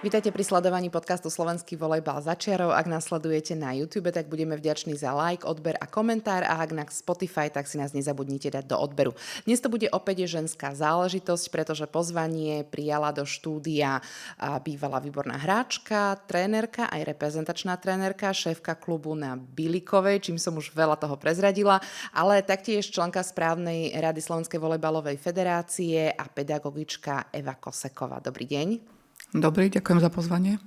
Vítajte pri sledovaní podcastu Slovenský volejbal za čiarou. Ak nás sledujete na YouTube, tak budeme vďační za like, odber a komentár, a ak na Spotify, tak si nás nezabudnite dať do odberu. Dnes to bude opäť ženská záležitosť, pretože pozvanie prijala do štúdia bývalá výborná hráčka, trénerka, aj reprezentačná trénerka, šéfka klubu na Bilikovej, čím som už veľa toho prezradila, ale taktiež členka správnej rady Slovenskej volejbalovej federácie a pedagogička Eva Koseková. Dobrý deň. Dobrý, ďakujem za pozvanie.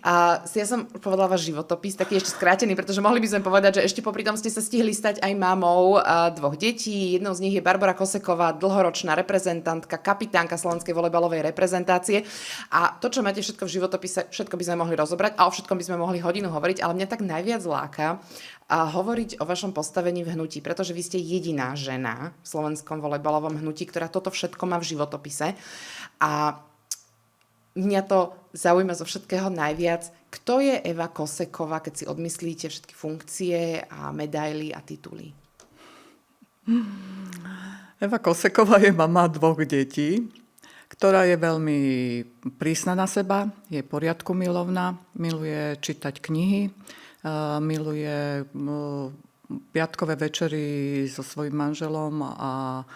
Ja som povedala váš životopis, taký ešte skrátený, pretože mohli by sme povedať, že ešte popri tom ste sa stihli stať aj mamou dvoch detí. Jednou z nich je Barbora Koseková, dlhoročná reprezentantka, kapitánka Slovenskej volejbalovej reprezentácie. A to, čo máte všetko v životopise, všetko by sme mohli rozobrať a o všetkom by sme mohli hodinu hovoriť, ale mňa tak najviac láka hovoriť o vašom postavení v hnutí, pretože vy ste jediná žena v slovenskom volejbalovom hnutí, ktorá toto všetko má v životopise. A mňa to zaujíma zo všetkého najviac. Kto je Eva Koseková, keď si odmyslíte všetky funkcie a medaily a tituly? Eva Koseková je mama dvoch detí, ktorá je veľmi prísna na seba, je poriadku milovná, miluje čítať knihy, miluje piatkové večery so svojím manželom a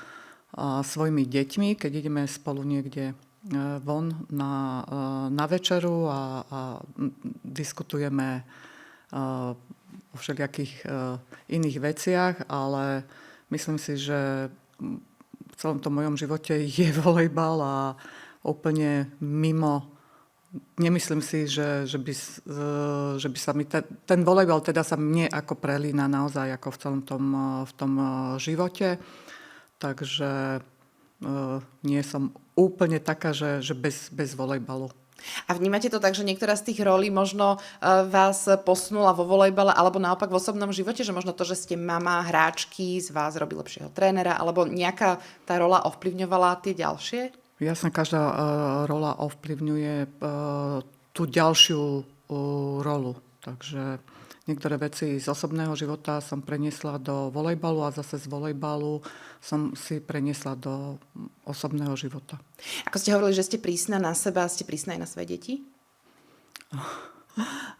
svojimi deťmi, keď ideme spolu niekde von na večeru a diskutujeme o všelijakých iných veciach, ale myslím si, že v celom tom mojom živote je volejbal a úplne mimo. Nemyslím si, že by sa mi ten volejbal teda sa mne ako prelína naozaj ako v tom živote. Takže nie som úplne taká, že bez volejbalu. A vnímate to tak, že niektorá z tých rolí možno vás posunula vo volejbale alebo naopak v osobnom živote, že možno to, že ste mama hráčky, z vás robí lepšieho trénera, alebo nejaká tá rola ovplyvňovala tie ďalšie? Jasne, každá rola ovplyvňuje tú ďalšiu rolu. Takže niektoré veci z osobného života som preniesla do volejbalu a zase z volejbalu som si preniesla do osobného života. Ako ste hovorili, že ste prísna na seba, ste prísna aj na svoje deti?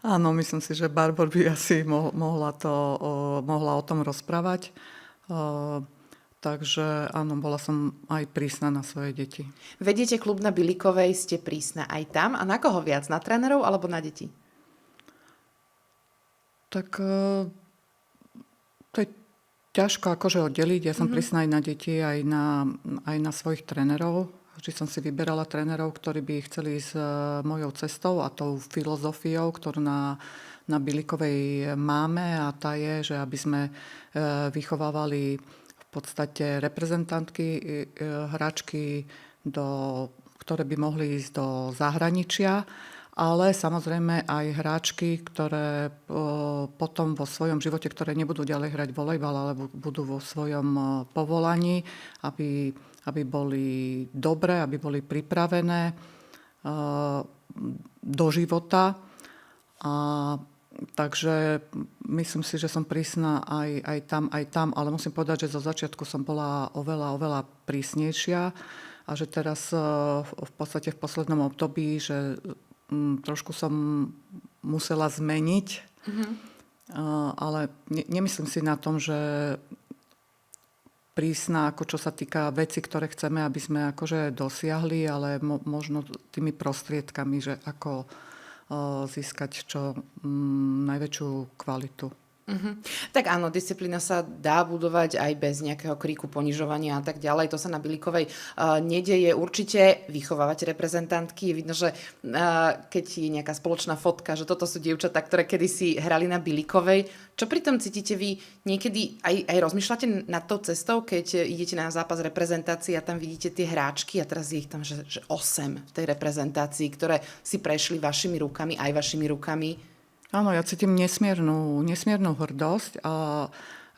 Áno, myslím si, že Barbor by asi mohla o tom rozprávať. Takže áno, bola som aj prísna na svoje deti. Vediete klub na Bilikovej, ste prísna aj tam. A na koho viac? Na trénerov alebo na deti? Tak to je ťažko akože oddeliť. Ja som prísna aj na deti, aj na svojich trénerov. Vždy som si vyberala trénerov, ktorí by chceli ísť mojou cestou a tou filozofiou, ktorú na Bilikovej máme, a tá je, že aby sme vychovávali v podstate reprezentantky, hráčky, ktoré by mohli ísť do zahraničia, ale samozrejme aj hráčky, ktoré potom vo svojom živote, ktoré nebudú ďalej hrať volejbal, ale budú vo svojom povolaní, aby boli dobré, aby boli pripravené do života. Takže myslím si, že som prísna aj tam, ale musím povedať, že zo začiatku som bola oveľa prísnejšia a že teraz v podstate v poslednom období, že trošku som musela zmeniť, ale nemyslím si na tom, že prísna, ako čo sa týka veci, ktoré chceme, aby sme akože dosiahli, ale možno tými prostriedkami, že ako získať čo najväčšiu kvalitu. Tak áno, disciplína sa dá budovať aj bez nejakého kríku, ponižovania a tak ďalej. To sa na Bilikovej nedeje. Určite vychovávate reprezentantky. Je vidno, že keď je nejaká spoločná fotka, že toto sú dievčatá, ktoré kedysi hrali na Bilikovej. Čo pritom cítite vy? Niekedy aj rozmýšľate nad tou cestou, keď idete na zápas reprezentácie a tam vidíte tie hráčky a teraz je ich tam že 8 v tej reprezentácii, ktoré si prešli vašimi rukami, aj vašimi rukami. Áno, ja cítim nesmiernu hrdosť,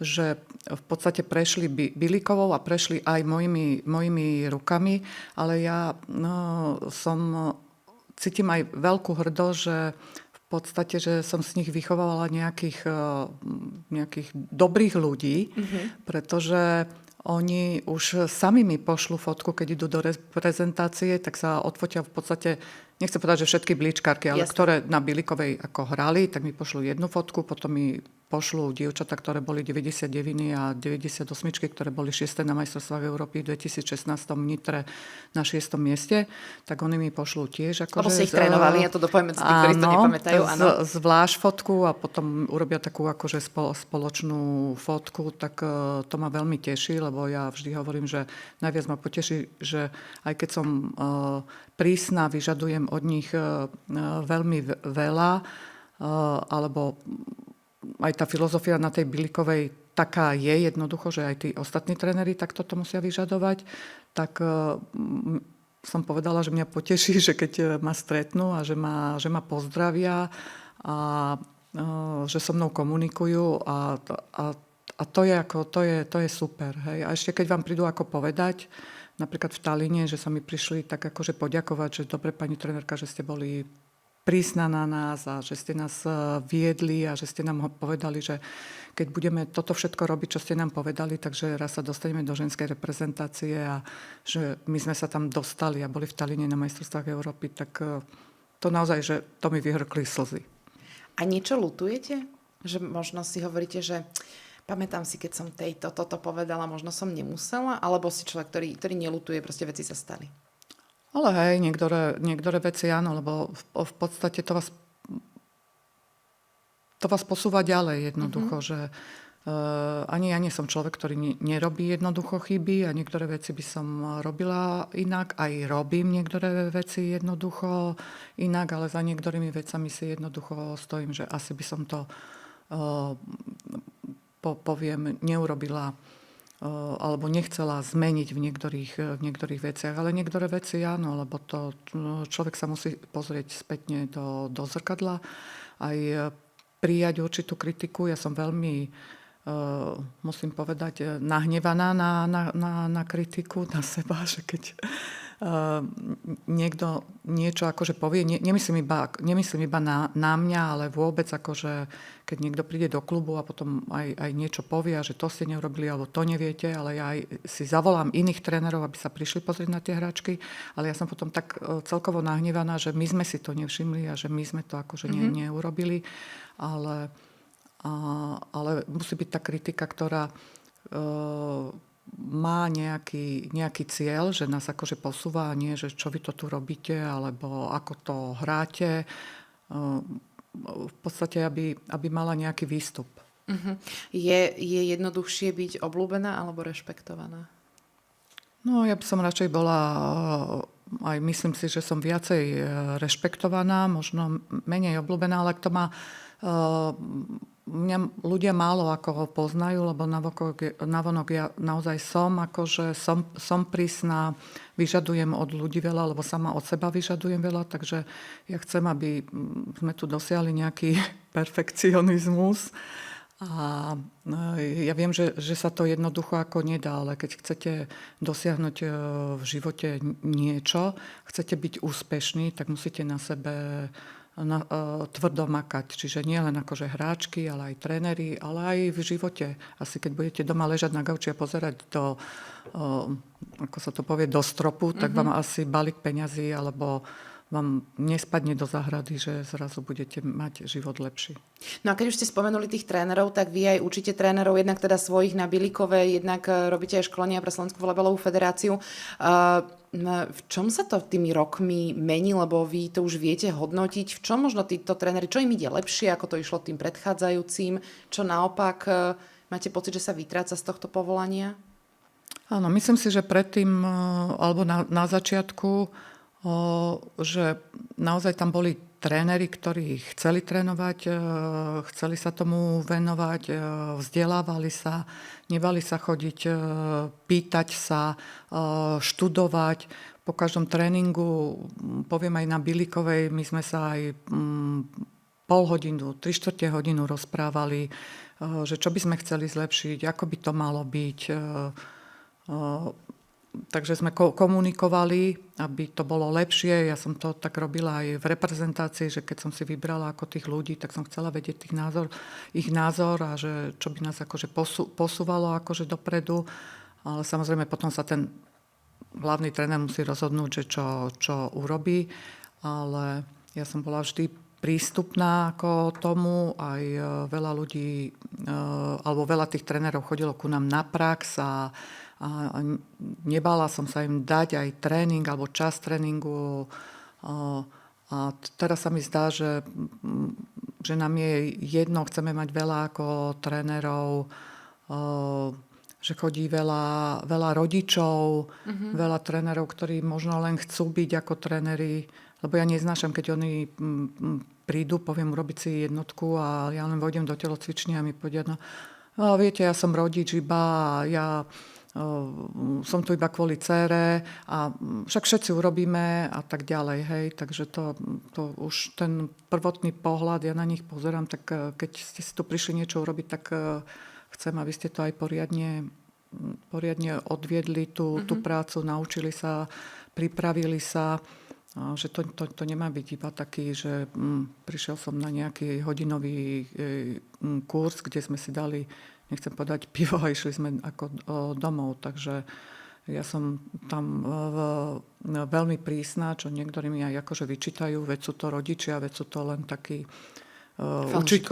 že v podstate prešli Bilikovou a prešli aj mojimi rukami, ale ja cítim aj veľkú hrdosť, že v podstate, že som z nich vychovávala nejakých dobrých ľudí, pretože Oni už sami mi pošlú fotku, keď idú do reprezentácie, tak sa odfotia v podstate, nechcem povedať, že všetky bličkárky, ale Jasne. ktoré na Bilikovej ako hrali, tak mi pošlú jednu fotku, potom mi pošlú dievčatá, ktoré boli 99 a 98, ktoré boli 6. na majstrovstvách Európy v 2016 v Nitre na 6. mieste, tak oni mi pošlú tiež. Lebo si ich trénovali, ja to dopoviem medzi tým, ktorí to nepamätajú. Áno, zvlášť fotku a potom urobia takú akože spoločnú fotku, tak to ma veľmi teší, lebo ja vždy hovorím, že najviac ma poteší, že aj keď som prísna, vyžadujem od nich veľmi veľa, alebo aj tá filozofia na tej Bilikovej taká je jednoducho, že aj tí ostatní tréneri takto to musia vyžadovať, tak som povedala, že mňa poteší, že keď ma stretnú a že ma pozdravia a že so mnou komunikujú a to je super. Hej. A ešte keď vám prídu ako povedať, napríklad v Talíne, že sa mi prišli tak akože poďakovať, že dobre pani trénerka, že ste boli prísna na nás a že ste nás viedli a že ste nám povedali, že keď budeme toto všetko robiť, čo ste nám povedali, takže raz sa dostaneme do ženskej reprezentácie a že my sme sa tam dostali a boli v Talíne na majstrovstvách Európy, tak to naozaj, že to mi vyhrkli slzy. A niečo ľutujete? Že možno si hovoríte, že pamätám si, keď som toto povedala, možno som nemusela, alebo si človek, ktorý neľutuje, proste veci sa stali? Ale hej, niektoré veci áno, lebo v podstate to vás posúva ďalej jednoducho, že ani ja nie som človek, ktorý nerobí jednoducho chyby a niektoré veci by som robila inak, aj robím niektoré veci jednoducho inak, ale za niektorými vecami si jednoducho stojím, že asi by som to poviem, neurobila alebo nechcela zmeniť v niektorých veciach. Ale niektoré veci áno, lebo to človek sa musí pozrieť spätne do zrkadla, aj prijať určitú kritiku. Ja som veľmi, musím povedať, nahnevaná na kritiku, na seba, že keď niekto niečo akože povie, nemyslím iba na mňa, ale vôbec akože keď niekto príde do klubu a potom aj niečo povie, že to ste neurobili alebo to neviete, ale ja aj si zavolám iných trénerov, aby sa prišli pozrieť na tie hráčky, ale ja som potom tak celkovo nahnevaná, že my sme si to nevšimli a že my sme to akože neurobili, ale musí byť tá kritika, ktorá má nejaký cieľ, že nás akože posúva, nie, že čo vy to tu robíte, alebo ako to hráte. V podstate, aby mala nejaký výstup. Uh-huh. Je jednoduchšie byť obľúbená alebo rešpektovaná? No, ja by som radšej bola, aj myslím si, že som viacej rešpektovaná, možno menej obľúbená, ale to má mňa ľudia málo ako ho poznajú, lebo navonok ja naozaj som prísna, vyžadujem od ľudí veľa, lebo sama od seba vyžadujem veľa, takže ja chcem, aby sme tu dosiahli nejaký perfekcionizmus. A ja viem, že sa to jednoducho ako nedá, ale keď chcete dosiahnuť v živote niečo, chcete byť úspešní, tak musíte na sebe tvrdo makať. Čiže nie len akože hráčky, ale aj tréneri, ale aj v živote. Asi keď budete doma ležať na gauči a pozerať do, ako sa to povie, do stropu, tak vám asi balík peňazí alebo vám nespadne do záhrady, že zrazu budete mať život lepší. No a keď už ste spomenuli tých trénerov, tak vy aj učíte trénerov, jednak teda svojich na Bilikove, jednak robíte aj školenia pre Slovenskú voľajbalovú federáciu. V čom sa to tými rokmi mení, lebo vy to už viete hodnotiť? V čom možno títo tréneri, čo im ide lepšie, ako to išlo tým predchádzajúcim? Čo naopak, máte pocit, že sa vytráca z tohto povolania? Áno, myslím si, že predtým, alebo na začiatku, že naozaj tam boli tréneri, ktorí chceli trénovať, chceli sa tomu venovať, vzdelávali sa, nebali sa chodiť, pýtať sa, študovať. Po každom tréningu, poviem aj na Bilikovej, my sme sa aj pol hodinu, 3/4 hodinu rozprávali, že čo by sme chceli zlepšiť, ako by to malo byť. Takže sme komunikovali, aby to bolo lepšie. Ja som to tak robila aj v reprezentácii, že keď som si vybrala ako tých ľudí, tak som chcela vedieť ich názor a že čo by nás akože posúvalo akože dopredu. ale samozrejme potom sa ten hlavný tréner musí rozhodnúť, že čo urobí, ale ja som bola vždy prístupná ako tomu, aj veľa ľudí, alebo veľa tých trénerov chodilo ku nám na prax a nebala som sa im dať aj tréning alebo čas tréningu. A teraz sa mi zdá, že nám je jedno, chceme mať veľa ako trénerov, že chodí veľa rodičov, veľa trénerov, ktorí možno len chcú byť ako tréneri, lebo ja neznášam, keď oni prídu, poviem urobiť si jednotku a ja len vojdem do telocvične a mi povedia, no viete, ja som rodič iba a ja som tu iba kvôli dcére a však všetci urobíme a tak ďalej, hej. Takže to už ten prvotný pohľad, ja na nich pozerám, tak keď ste si tu prišli niečo urobiť, tak chcem, aby ste to aj poriadne odviedli tú prácu, naučili sa, pripravili sa, že to nemá byť iba taký, že prišiel som na nejaký hodinový kurz, kde sme si dali, nechcem povedať pivo a išli sme ako domov. Takže ja som tam veľmi prísna, čo niektorí mi aj akože vyčítajú, veď sú to rodičia, veď sú to len takí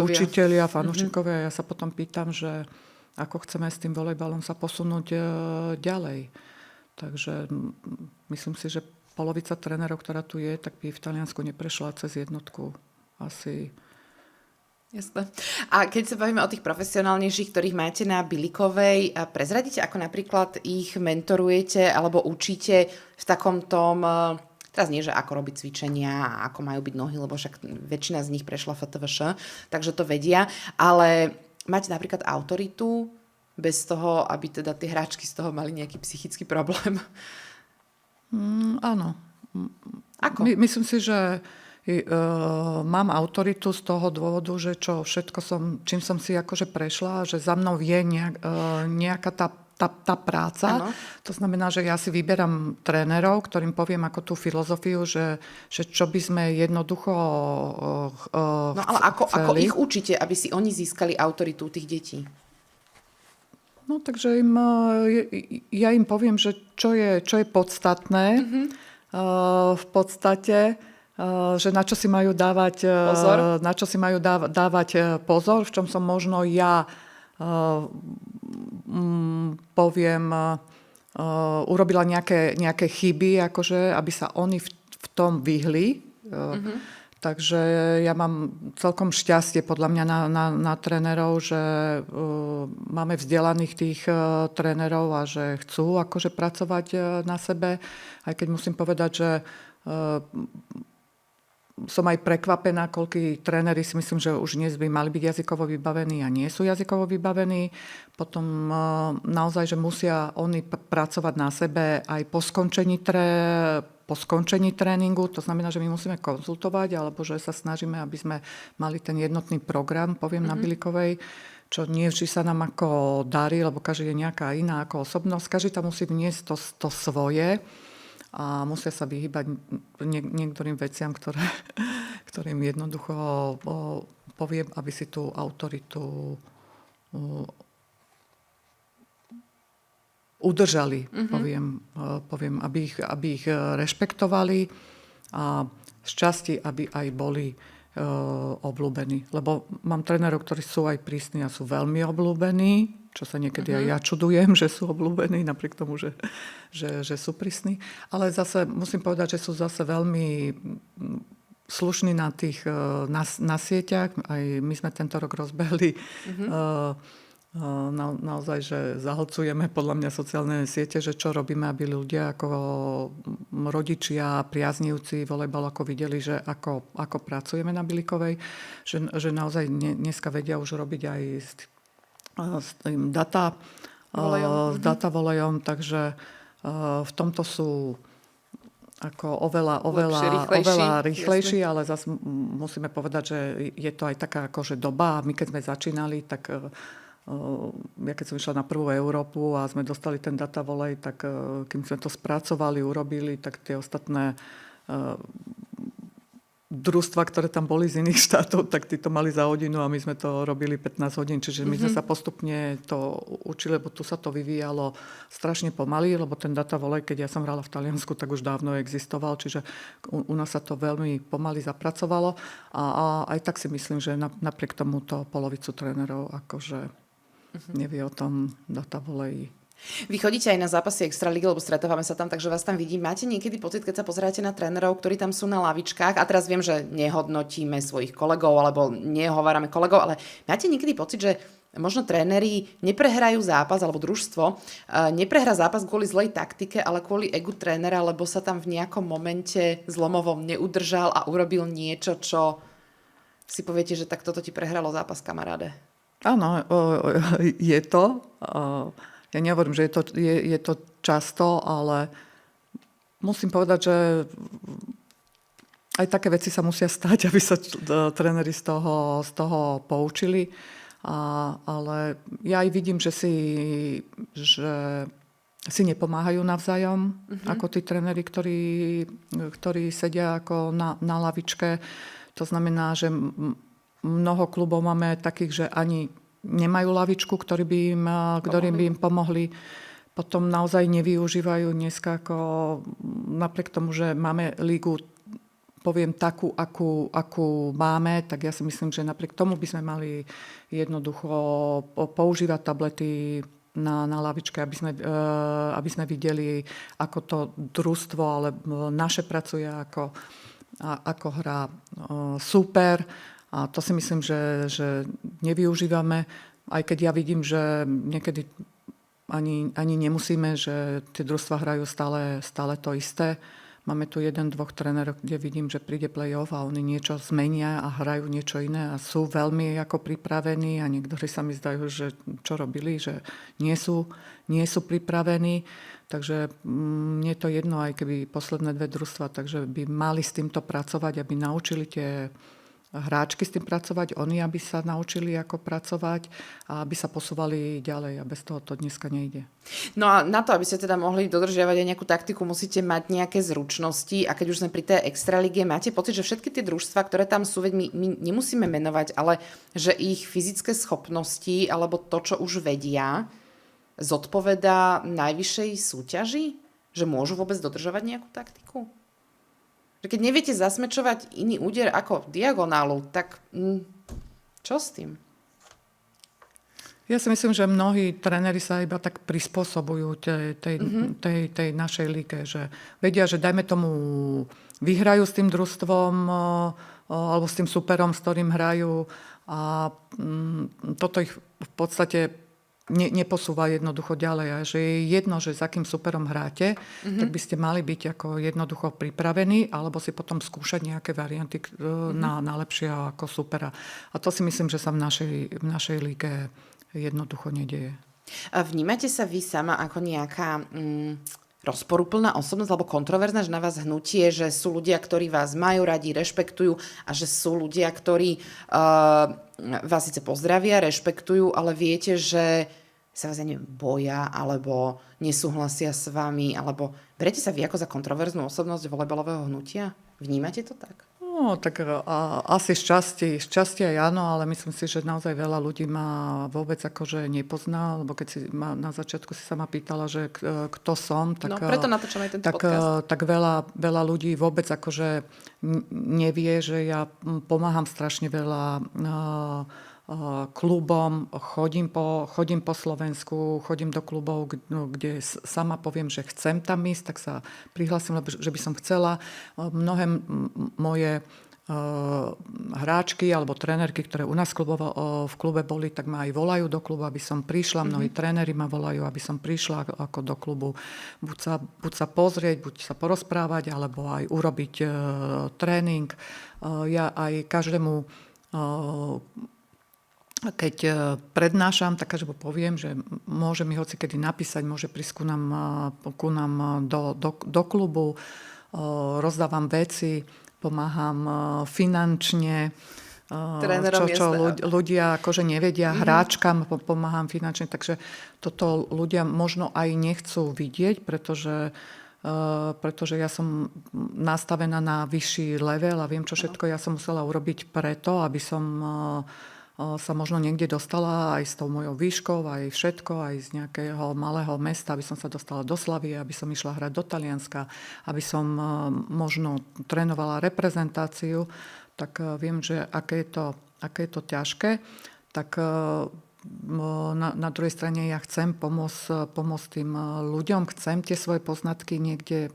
učitelia, fanúšikovia. Ja sa potom pýtam, že ako chceme s tým volejbalom sa posunúť ďalej. Takže myslím si, že polovica trénerov, ktorá tu je, tak by v Taliansku neprešla cez jednotku. Asi. Jasné. A keď sa bavíme o tých profesionálnejších, ktorých máte na Bilikovej, prezradíte, ako napríklad ich mentorujete alebo učíte v takom tom, teraz nie, že ako robiť cvičenia, ako majú byť nohy, lebo však väčšina z nich prešla FTVŠ, takže to vedia, ale máte napríklad autoritu bez toho, aby teda tie hráčky z toho mali nejaký psychický problém? Áno. Ako? Myslím si, že mám autoritu z toho dôvodu, že čo všetko čím som si akože prešla, že za mnou je nejaká tá práca. Ano. To znamená, že ja si vyberám trénerov, ktorým poviem ako tú filozofiu, že čo by sme jednoducho No ale ako ich učíte, aby si oni získali autoritu tých detí? No takže ja im poviem, že čo je podstatné v podstate, že na čo si majú dávať pozor, pozor, v čom som možno ja poviem urobila nejaké chyby, akože, aby sa oni v tom vyhli. Takže ja mám celkom šťastie podľa mňa na trénerov, že máme vzdelaných tých trénerov a že chcú akože pracovať na sebe. Aj keď musím povedať, že som aj prekvapená, koľkí tréneri si myslím, že už dnes by mali byť jazykovo vybavení a nie sú jazykovo vybavení. Potom naozaj, že musia oni pracovať na sebe aj po skončení tréningu. To znamená, že my musíme konzultovať, alebo že sa snažíme, aby sme mali ten jednotný program, poviem na Bilikovej, čo nie vždy sa nám ako darí, lebo každý je nejaká iná ako osobnosť. Každý tam musí vniesť to svoje a musia sa vyhýbať niektorým veciam, ktorým jednoducho poviem, aby si tú autoritu udržali, poviem, aby ich rešpektovali a z časti, aby aj boli obľúbení. Lebo mám trénerov, ktorí sú aj prísni a sú veľmi obľúbení, čo sa niekedy aj ja čudujem, že sú obľúbení, napriek tomu, že sú prísni. Ale zase musím povedať, že sú zase veľmi slušní na sieťach. Aj my sme tento rok rozbehli naozaj, že zahlcujeme podľa mňa sociálne siete, že čo robíme, aby ľudia ako rodičia, priaznivci volejbalu ako videli, že ako pracujeme na Bilikovej, že naozaj dneska vedia už robiť aj s tým data volejom, takže v tomto sú ako oveľa rýchlejší, ale zase musíme povedať, že je to aj taká akože doba. My keď sme začínali, tak ja keď som išla na prvú Európu a sme dostali ten data volej, tak kým sme to spracovali, urobili, tak tie ostatné družstva, ktoré tam boli z iných štátov, tak tí to mali za hodinu a my sme to robili 15 hodín, čiže my sme sa postupne to učili, lebo tu sa to vyvíjalo strašne pomaly, lebo ten data volej, keď ja som hrala v Taliansku, tak už dávno existoval, čiže u nás sa to veľmi pomaly zapracovalo a aj tak si myslím, že napriek tomuto polovicu trénerov akože nevie o tom data volej. Vy chodíte aj na zápasy Extraligy, lebo stretávame sa tam, takže vás tam vidím. Máte niekedy pocit, keď sa pozeráte na trénerov, ktorí tam sú na lavičkách, a teraz viem, že nehodnotíme svojich kolegov, alebo nehovárame kolegov, ale máte niekedy pocit, že možno tréneri neprehrajú zápas, alebo družstvo neprehrá zápas kvôli zlej taktike, ale kvôli egu trénera, lebo sa tam v nejakom momente zlomovom neudržal a urobil niečo, čo si poviete, že tak toto ti prehralo zápas, kamaráde? Áno, je to. Ja nehovorím, že je to často, ale musím povedať, že aj také veci sa musia stať, aby sa tréneri z toho poučili. Ale ja aj vidím, že si nepomáhajú navzájom, ako tí tréneri, ktorí sedia ako na lavičke. To znamená, že mnoho klubov máme takých, že ani nemajú lavičku, ktorí by im pomohli. Potom naozaj nevyužívajú dneska, ako napriek tomu, že máme lígu, poviem takú, akú máme, tak ja si myslím, že napriek tomu by sme mali jednoducho používať tablety na lavičke, aby sme videli, ako to družstvo, ale naše pracuje, ako hrá super. A to si myslím, že nevyužívame, aj keď ja vidím, že niekedy ani nemusíme, že tie družstva hrajú stále to isté. Máme tu 1-2 trénerov, kde vidím, že príde play-off a oni niečo zmenia a hrajú niečo iné a sú veľmi ako pripravení a niektorí sa mi zdajú, že čo robili, že nie sú pripravení. Takže mne je to jedno, aj keby posledné 2 družstva, takže by mali s týmto pracovať, aby naučili tie hráčky s tým pracovať, oni aby sa naučili ako pracovať a aby sa posúvali ďalej a bez toho to dneska nejde. No a na to, aby ste teda mohli dodržiavať aj nejakú taktiku, musíte mať nejaké zručnosti a keď už sme pri tej extralíge, máte pocit, že všetky tie družstvá, ktoré tam sú, veď my nemusíme menovať, ale že ich fyzické schopnosti alebo to, čo už vedia, zodpovedá najvyššej súťaži? Že môžu vôbec dodržovať nejakú taktiku? Že keď neviete zasmečovať iný úder ako diagonálu, tak čo s tým? Ja si myslím, že mnohí tréneri sa iba tak prispôsobujú tej našej lige, že vedia, že dajme tomu vyhrajú s tým družstvom alebo s tým superom, s ktorým hrajú a toto ich v podstate neposúva jednoducho ďalej. A že je jedno, že s akým superom hráte, tak by ste mali byť ako jednoducho pripravení, alebo si potom skúšať nejaké varianty na lepšie ako supera. A to si myslím, že sa v našej líge jednoducho nedieje. A vnímate sa vy sama ako nejaká rozporuplná osobnosť alebo kontroverzná, že na vás hnutie, že sú ľudia, ktorí vás majú radi, rešpektujú a že sú ľudia, ktorí vás síce pozdravia, rešpektujú, ale viete, že sa vás, boja alebo nesúhlasia s vami, alebo berete sa vy ako za kontroverznú osobnosť volejbalového hnutia? Vnímate to tak? No, tak asi z časti aj áno, ale myslím si, že naozaj veľa ľudí ma vôbec akože nepozná, lebo keď si na začiatku si sa ma pýtala, že kto som, tak, no, preto natáčame aj tento podcast. Tak veľa ľudí vôbec akože nevie, že ja pomáham strašne veľa klubom, chodím po Slovensku, chodím do klubov, kde sama poviem, že chcem tam ísť, tak sa prihlásim, že by som chcela. Mnohé moje hráčky alebo trénerky, ktoré u nás v klube boli, tak ma aj volajú do klubu, aby som prišla. Mnohí tréneri ma volajú, aby som prišla ako do klubu. Buď sa pozrieť, buď sa porozprávať, alebo aj urobiť tréning. Ja aj každému keď prednášam, tak každému poviem, že môže mi hocikedy napísať, môže prísť ku nám do klubu, rozdávam veci, pomáham finančne, čo ľudia akože nevedia, hráčkam pomáham finančne, takže toto ľudia možno aj nechcú vidieť, pretože pretože ja som nastavená na vyšší level a viem, čo všetko ja som musela urobiť preto, aby som sa možno niekde dostala aj s tou mojou výškou, aj všetko, aj z nejakého malého mesta, aby som sa dostala do Slavie, aby som išla hrať do Talianska, aby som možno trénovala reprezentáciu, tak viem, že aké je to ťažké. Tak na druhej strane ja chcem pomôcť tým ľuďom, chcem tie svoje poznatky niekde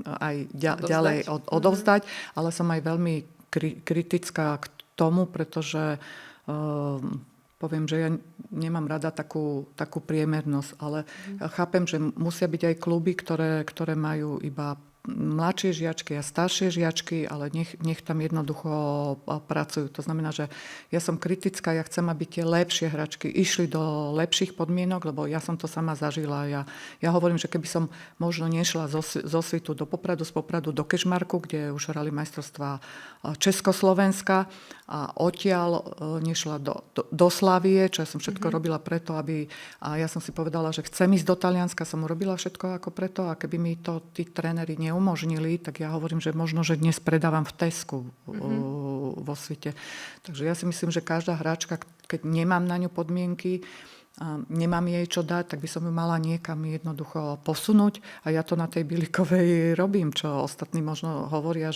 aj ďalej odovzdať, ale som aj veľmi kritická k tomu, pretože poviem, že ja nemám rada takú priemernosť, ale chápem, že musia byť aj kluby, ktoré majú iba mladšie žiačky a staršie žiačky, ale nech tam jednoducho pracujú. To znamená, že ja som kritická, ja chcem, aby tie lepšie hračky išli do lepších podmienok, lebo ja som to sama zažila. Ja hovorím, že keby som možno nešla zo Svitu do Popradu, z Popradu do Kežmarku, kde už hrali majstrovstvá Československa a odtiaľ nešla do Slavie, čo ja som všetko robila preto, a ja som si povedala, že chcem ísť do Talianska, som urobila všetko ako preto, a keby mi to tí tréneri neumožnili, tak ja hovorím, že možno, že dnes predávam v Tesku vo Svite. Takže ja si myslím, že každá hráčka, keď nemám na ňu podmienky, a nemám jej čo dať, tak by som ju mala niekam jednoducho posunúť, a ja to na tej Bilikovej robím, čo ostatní možno hovoria,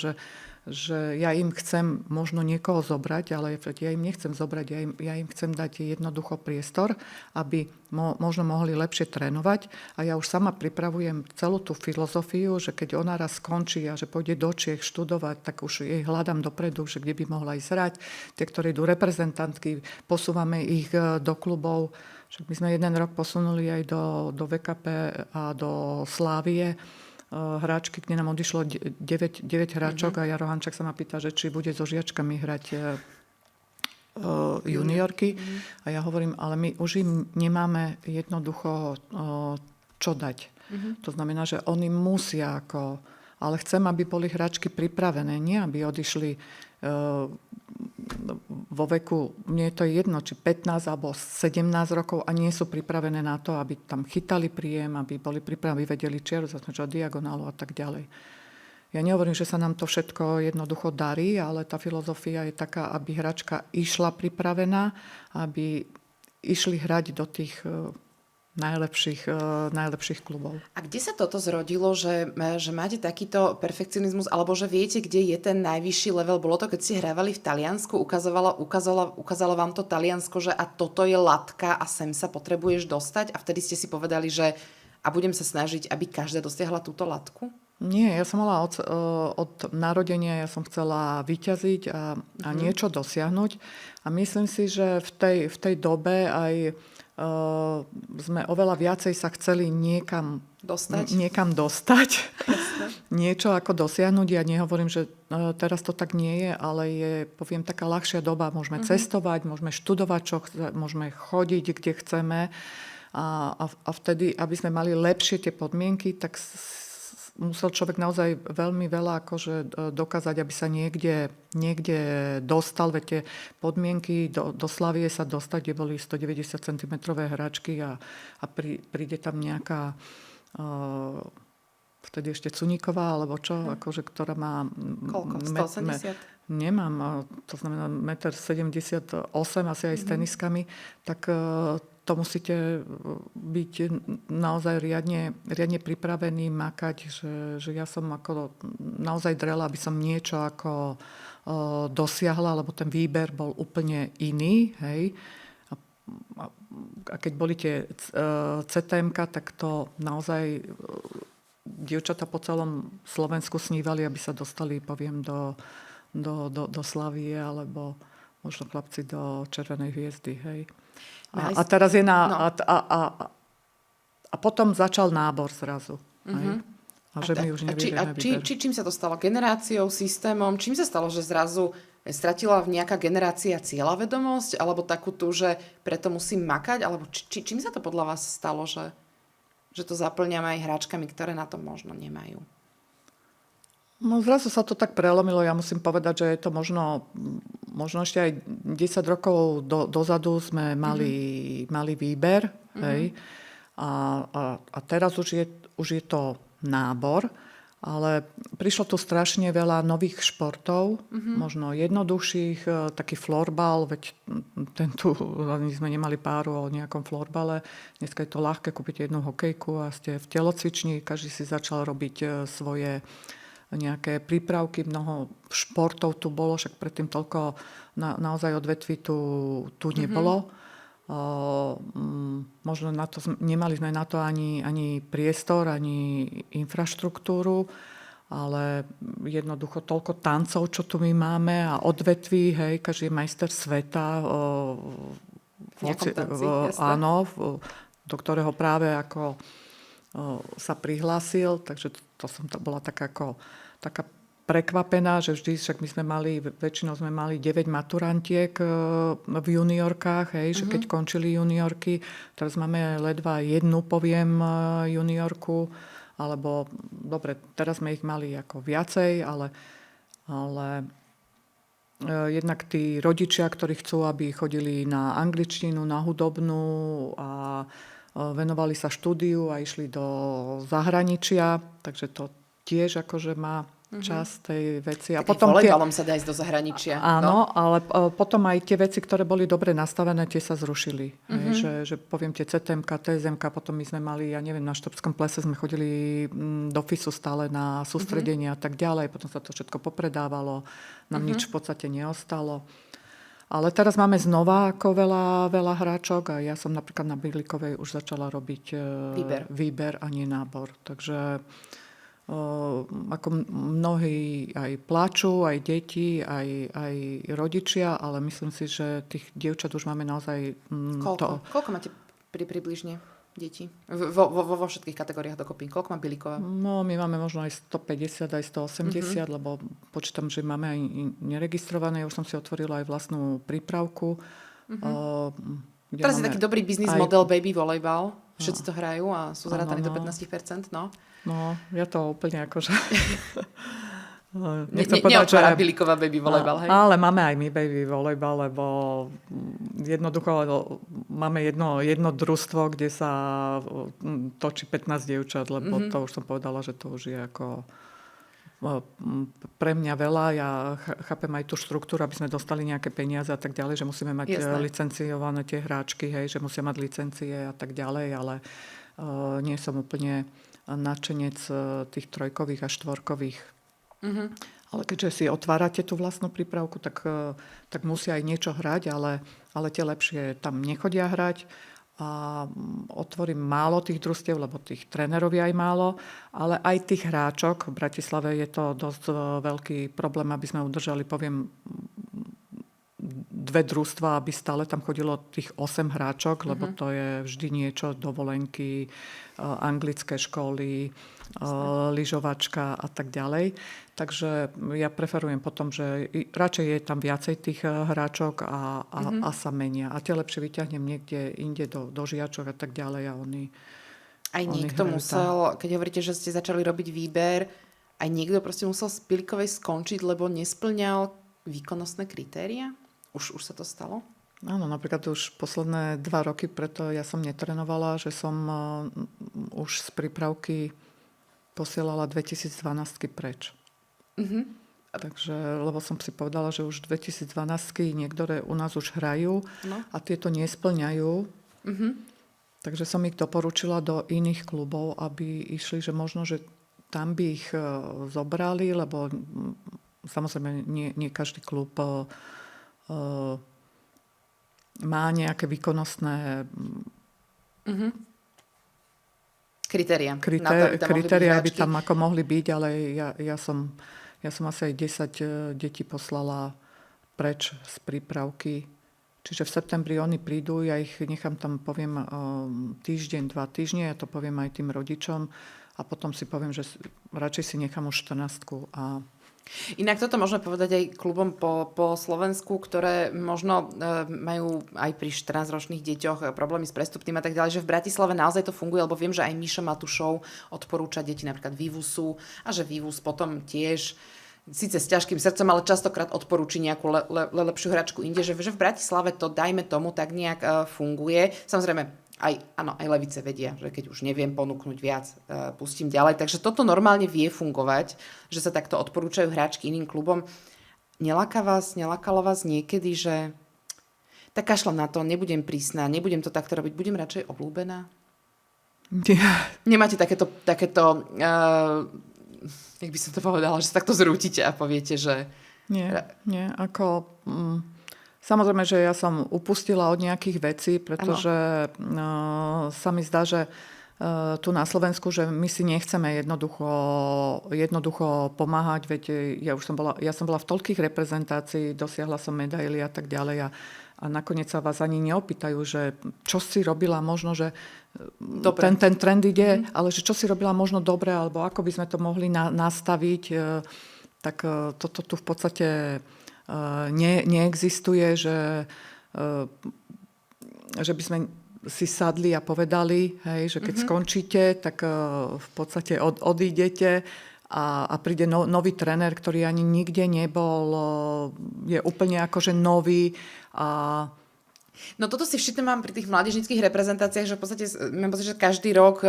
že ja im chcem možno niekoho zobrať, ale ja im nechcem zobrať, ja im chcem dať jednoducho priestor, aby možno mohli lepšie trénovať, a ja už sama pripravujem celú tú filozofiu, že keď ona raz skončí a že pôjde do Čiech študovať, tak už jej hľadám dopredu, že kde by mohla ísť hrať. Tie, ktoré idú reprezentantky, posúvame ich do klubov. Však my sme jeden rok posunuli aj do VKP a do Slávie hráčky, kde nám odišlo 9 hráčok a Jaro Hančák sa ma pýta, že či bude so žiačkami hrať juniorky. A ja hovorím, ale my už im nemáme jednoducho čo dať. To znamená, že oni musia ale chcem, aby boli hráčky pripravené, nie aby odišli vo veku, mne je to jedno, či 15 alebo 17 rokov, a nie sú pripravené na to, aby tam chytali príjem, aby boli pripravení, vedeli čieru, diagonálu a tak ďalej. Ja nehovorím, že sa nám to všetko jednoducho darí, ale tá filozofia je taká, aby hračka išla pripravená, aby išli hrať do tých najlepších klubov. A kde sa toto zrodilo, že máte takýto perfekcionizmus, alebo že viete, kde je ten najvyšší level? Bolo to, keď ste hrávali v Taliansku, ukázalo vám to Taliansko, že a toto je latka a sem sa potrebuješ dostať, a vtedy ste si povedali, že a budem sa snažiť, aby každá dosiahla túto latku? Nie, ja som mala od narodenia, ja som chcela vyťaziť a niečo dosiahnuť, a myslím si, že v tej dobe aj sme oveľa viacej sa chceli niekam dostať. Niečo ako dosiahnuť. Ja nehovorím, že teraz to tak nie je, ale je, poviem, taká ľahšia doba. Môžeme cestovať, môžeme študovať, môžeme chodiť, kde chceme. A vtedy, aby sme mali lepšie tie podmienky, tak musel človek naozaj veľmi veľa dokázať, aby sa niekde dostal. Veď tie podmienky do Slavie sa dostať, kde boli 190 cm hračky a príde tam nejaká vtedy ešte Cuníková, alebo čo, ktorá má... Koľko? 180? Nemám, to znamená 1,78 m, asi aj s teniskami, tak to musíte byť naozaj riadne pripravený, makať, že ja som naozaj drela, aby som niečo dosiahla, lebo ten výber bol úplne iný, hej. A keď boli tie CTM-ka, tak to naozaj dievčatá po celom Slovensku snívali, aby sa dostali, poviem, do Slavie, alebo možno chlapci do Červenej Hviezdy, hej. A teraz je a potom začal nábor zrazu. Hej. A že my už nevieme výber. Čím sa to stalo? Generáciou, systémom? Čím sa stalo, že zrazu stratila nejaká generácia cieľavedomosť? Alebo takú tú, že preto musím makať? Alebo čím sa to podľa vás stalo, že to zaplňame aj hráčkami, ktoré na to možno nemajú? No zrazu sa to tak prelomilo. Ja musím povedať, že je to možno ešte aj 10 rokov dozadu sme mali výber. Hej. A teraz už je to nábor, ale prišlo tu strašne veľa nových športov, možno jednoduchších, taký florbal, veď ten tu, my sme nemali páru o nejakom florbale, dneska je to ľahké kúpiť jednu hokejku a ste v telocvični, každý si začal robiť svoje nejaké prípravky, mnoho športov tu bolo, však predtým toľko naozaj odvetví tu nebolo. Možno nemali sme na to ani priestor, ani infraštruktúru, ale jednoducho toľko tancov, čo tu my máme a odvetví, hej, každý je majster sveta. Áno, do ktorého práve ako sa prihlásil, takže to bola taká prekvapená, že vždy, však väčšinou sme mali 9 maturantiek v juniorkách, hej, že keď končili juniorky, teraz máme ledva jednu, poviem, juniorku, alebo, dobre, teraz sme ich mali ako viacej, ale jednak tí rodičia, ktorí chcú, aby chodili na angličtinu, na hudobnú a venovali sa štúdiu a išli do zahraničia, takže to tiež akože má časť tej veci. A potom volejbalom sa dá ísť do zahraničia. Áno, ale potom aj tie veci, ktoré boli dobre nastavené, tie sa zrušili. Že poviem tie CTMK, TSMK, potom my sme mali, ja neviem, na Štrbskom plese sme chodili do FISu stále na sústredenia a tak ďalej, potom sa to všetko popredávalo, nám nič v podstate neostalo. Ale teraz máme znova ako veľa hráčok a ja som napríklad na Bílikovej už začala robiť výber a nie nábor. Takže ako mnohí aj plačú, aj deti, aj rodičia, ale myslím si, že tých dievčat už máme naozaj... Koľko máte približne detí? Vo všetkých kategóriách dokopy. Koľko má Bílikova? No, my máme možno aj 150, aj 180, lebo počítam, že máme aj neregistrované. Ja už som si otvorila aj vlastnú prípravku. Teraz je taký dobrý biznis model baby volejbal. Všetci to hrajú a sú zarátaní do 15%, no. No, ja to úplne akože... Neotvára Bílikova baby volejbal, hej? Ale máme aj my baby volejbal, lebo jednoducho máme jedno družstvo, kde sa točí 15 dievčat, lebo to už som povedala, že to už je ako pre mňa veľa. Ja chápem aj tú štruktúru, aby sme dostali nejaké peniaze a tak ďalej, že musíme mať licenciované tie hráčky, hej, že musia mať licencie a tak ďalej, ale nie som úplne nadšenec tých trojkových a štvorkových. Ale keďže si otvárate tú vlastnú prípravku, tak musia aj niečo hrať, ale tie lepšie tam nechodia hrať. A otvorím málo tých družstiev, lebo tých trénerov je aj málo, ale aj tých hráčok. V Bratislave je to dosť veľký problém, aby sme udržali, poviem, 2 družstva, aby stále tam chodilo tých 8 hráčok, lebo to je vždy niečo, dovolenky, anglické školy, lyžovačka a tak ďalej. Takže ja preferujem potom, že radšej je tam viacej tých hráčok a sa menia. A tie lepšie vyťahnem niekde inde do žiačok a tak ďalej a oni... Aj niekto musel, keď hovoríte, že ste začali robiť výber, aj niekto proste musel z Bílikovej skončiť, lebo nesplňal výkonnostné kritéria? Už sa to stalo? Áno, napríklad už posledné 2 roky, preto ja som netrénovala, že som už z prípravky posielala 2012 preč. Takže, lebo som si povedala, že už 2012 niektoré u nás už hrajú a tieto nesplňajú. Takže som ich doporučila do iných klubov, aby išli, že možno, že tam by ich zobrali, lebo samozrejme nie každý klub má nejaké výkonnostné kritéria by tam ako mohli byť, ale ja som asi aj 10 detí poslala preč z prípravky. Čiže v septembri oni prídu, ja ich nechám tam, poviem, týždeň, 2 týždne, ja to poviem aj tým rodičom a potom si poviem, že radšej si nechám už 14 a inak toto môžeme povedať aj klubom po Slovensku, ktoré možno majú aj pri 14-ročných deťoch problémy s prestupným a tak ďalej, že v Bratislave naozaj to funguje, lebo viem, že aj Mišo Matušov odporúča deti napríklad Vivusu a že Vivus potom tiež síce s ťažkým srdcom, ale častokrát odporúči nejakú lepšiu hračku inde, že v Bratislave to, dajme tomu, tak nejak funguje. Samozrejme, aj levice vedia, že keď už neviem ponúknuť viac, pustím ďalej. Takže toto normálne vie fungovať, že sa takto odporúčajú hráčky iným klubom. Nelákalo vás niekedy, že tak kašľam na to, nebudem prísna, nebudem to takto robiť, budem radšej obľúbená? Nemáte takéto jak by som to povedala, že sa takto zrútite a poviete, že... Nie, samozrejme, že ja som upustila od nejakých vecí, pretože sa mi zdá, že tu na Slovensku, že my si nechceme jednoducho pomáhať, veď ja som bola v toľkých reprezentácií, dosiahla som medaily a tak ďalej a nakoniec sa vás ani neopýtajú, že čo si robila možno, že ten trend ide, ale že čo si robila možno dobre, alebo ako by sme to mohli nastaviť, tak toto tu v podstate neexistuje, že by sme si sadli a povedali, hej, že keď skončíte, tak v podstate odídete a príde nový tréner, ktorý ani nikde nebol, je úplne akože nový a... No toto si všimne mám pri tých mládežníckych reprezentáciách, že v podstate mám pocit, že každý rok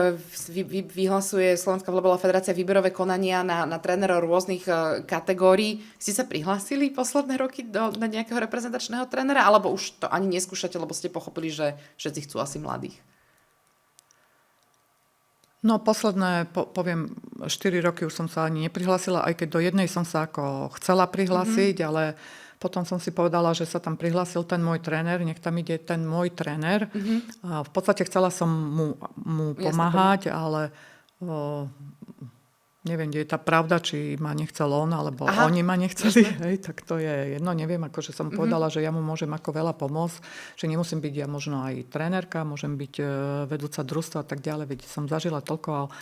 vyhlasuje Slovenská volejbalová federácia výberové konania na trénerov rôznych kategórií. Ste sa prihlásili posledné roky na nejakého reprezentačného trénera, alebo už to ani neskúšate, lebo ste pochopili, že všetci chcú asi mladých? No posledné, poviem, 4 roky už som sa ani neprihlásila, aj keď do jednej som sa ako chcela prihlásiť, ale potom som si povedala, že sa tam prihlásil ten môj tréner, nech tam ide ten môj tréner. A v podstate chcela som mu pomáhať, ale neviem, kde je tá pravda, či ma nechcel on, alebo oni ma nechceli. Hej, tak to je jedno, neviem, akože som povedala, že ja mu môžem ako veľa pomôcť, že nemusím byť ja možno aj trénerka, môžem byť vedúca družstva a tak ďalej, veď som zažila toľko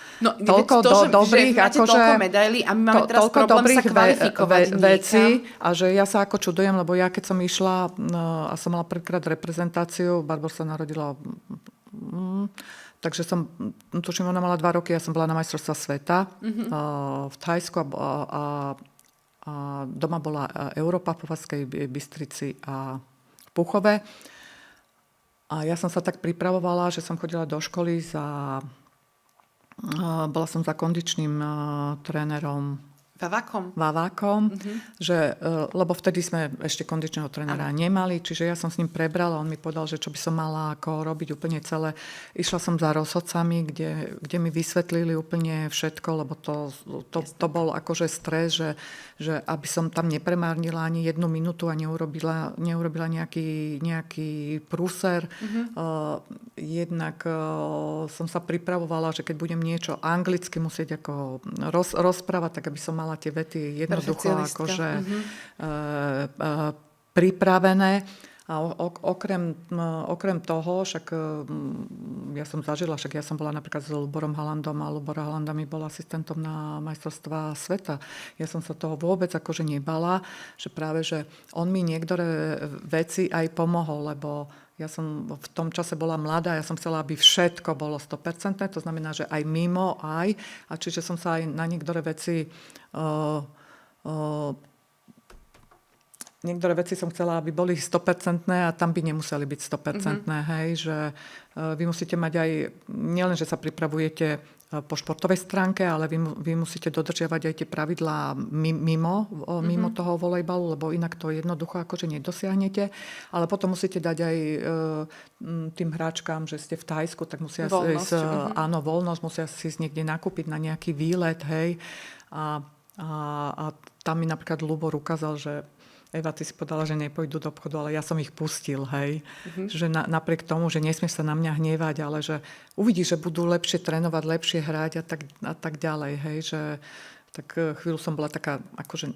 dobrých, máte toľko medailí a my máme teraz problém sa kvalifikovať veci a že ja sa ako čudujem, lebo ja keď som išla a som mala prvýkrát reprezentáciu, Barbor sa narodila takže tuším, ona mala 2 roky, ja som bola na majstrovstvá sveta v Thajsku a doma bola Európa v Považskej Bystrici a v Puchove. A ja som sa tak pripravovala, že som chodila do školy bola som za kondičným trénerom Vavákom, že, lebo vtedy sme ešte kondičného trénera nemali, čiže ja som s ním prebrala, on mi povedal, že čo by som mala ako robiť úplne celé. Išla som za rozhodcami, kde mi vysvetlili úplne všetko, lebo to bol akože stres, že aby som tam nepremárnila ani 1 minútu a neurobila nejaký prúser. Jednak som sa pripravovala, že keď budem niečo anglicky musieť ako rozprávať, tak aby som mala tie vety jednoducho akože pripravené. A okrem toho, však ja som zažila, však ja som bola napríklad s Luborom Halandom a Lubor Halanda mi bol asistentom na majstrovstvá sveta. Ja som sa toho vôbec akože nebala, že práve, že on mi niektoré veci aj pomohol, lebo ja som v tom čase bola mladá, ja som chcela, aby všetko bolo 100%, to znamená, že aj mimo, a čiže som sa aj na niektoré veci niektoré veci som chcela, aby boli 100% a tam by nemuseli byť 100%, hej, že vy musíte mať aj, nielen, že sa pripravujete po športovej stránke, ale vy musíte dodržiavať aj tie pravidlá mimo toho volejbalu, lebo inak to jednoducho akože nedosiahnete. Ale potom musíte dať aj tým hráčkám, že ste v Thajsku, tak musia ísť, áno, voľnosť, musia si ísť niekde nakúpiť na nejaký výlet, hej. A tam mi napríklad Lubor ukázal, že Eva, ty si povedala, že nepôjdu do obchodu, ale ja som ich pustil, hej. Že napriek tomu, že nesmieš sa na mňa hnevať, ale že uvidíš, že budú lepšie trénovať, lepšie hrať a tak ďalej, hej. Že, tak chvíľu som bola taká akože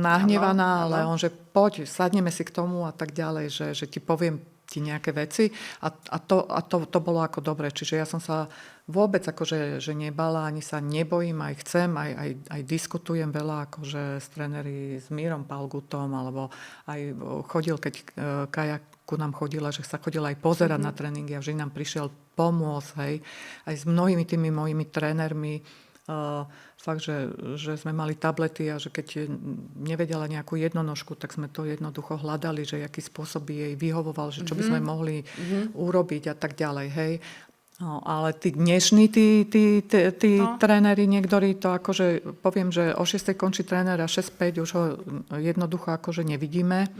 nahnevaná, ale on, že poď, sadneme si k tomu a tak ďalej, že ti poviem ti nejaké veci a to bolo ako dobre. Čiže ja som sa vôbec akože že nebala, ani sa nebojím, aj chcem, aj diskutujem veľa akože s tréneri, s Mírom Palgutom, alebo aj chodil, keď Kaja ku nám chodila, že sa chodila aj pozerať na tréningy a že nám prišiel pomôcť, hej, aj s mnohými tými mojimi trénermi, fakt, že sme mali tablety a že keď nevedela nejakú jednonožku, tak sme to jednoducho hľadali, že aký spôsob by jej vyhovoval, že čo by sme mohli urobiť a tak ďalej, hej. No, ale tí dnešní, tí tréneri, niektorí to akože, poviem, že o 6. končí tréner a 6:05 už ho jednoducho akože nevidíme.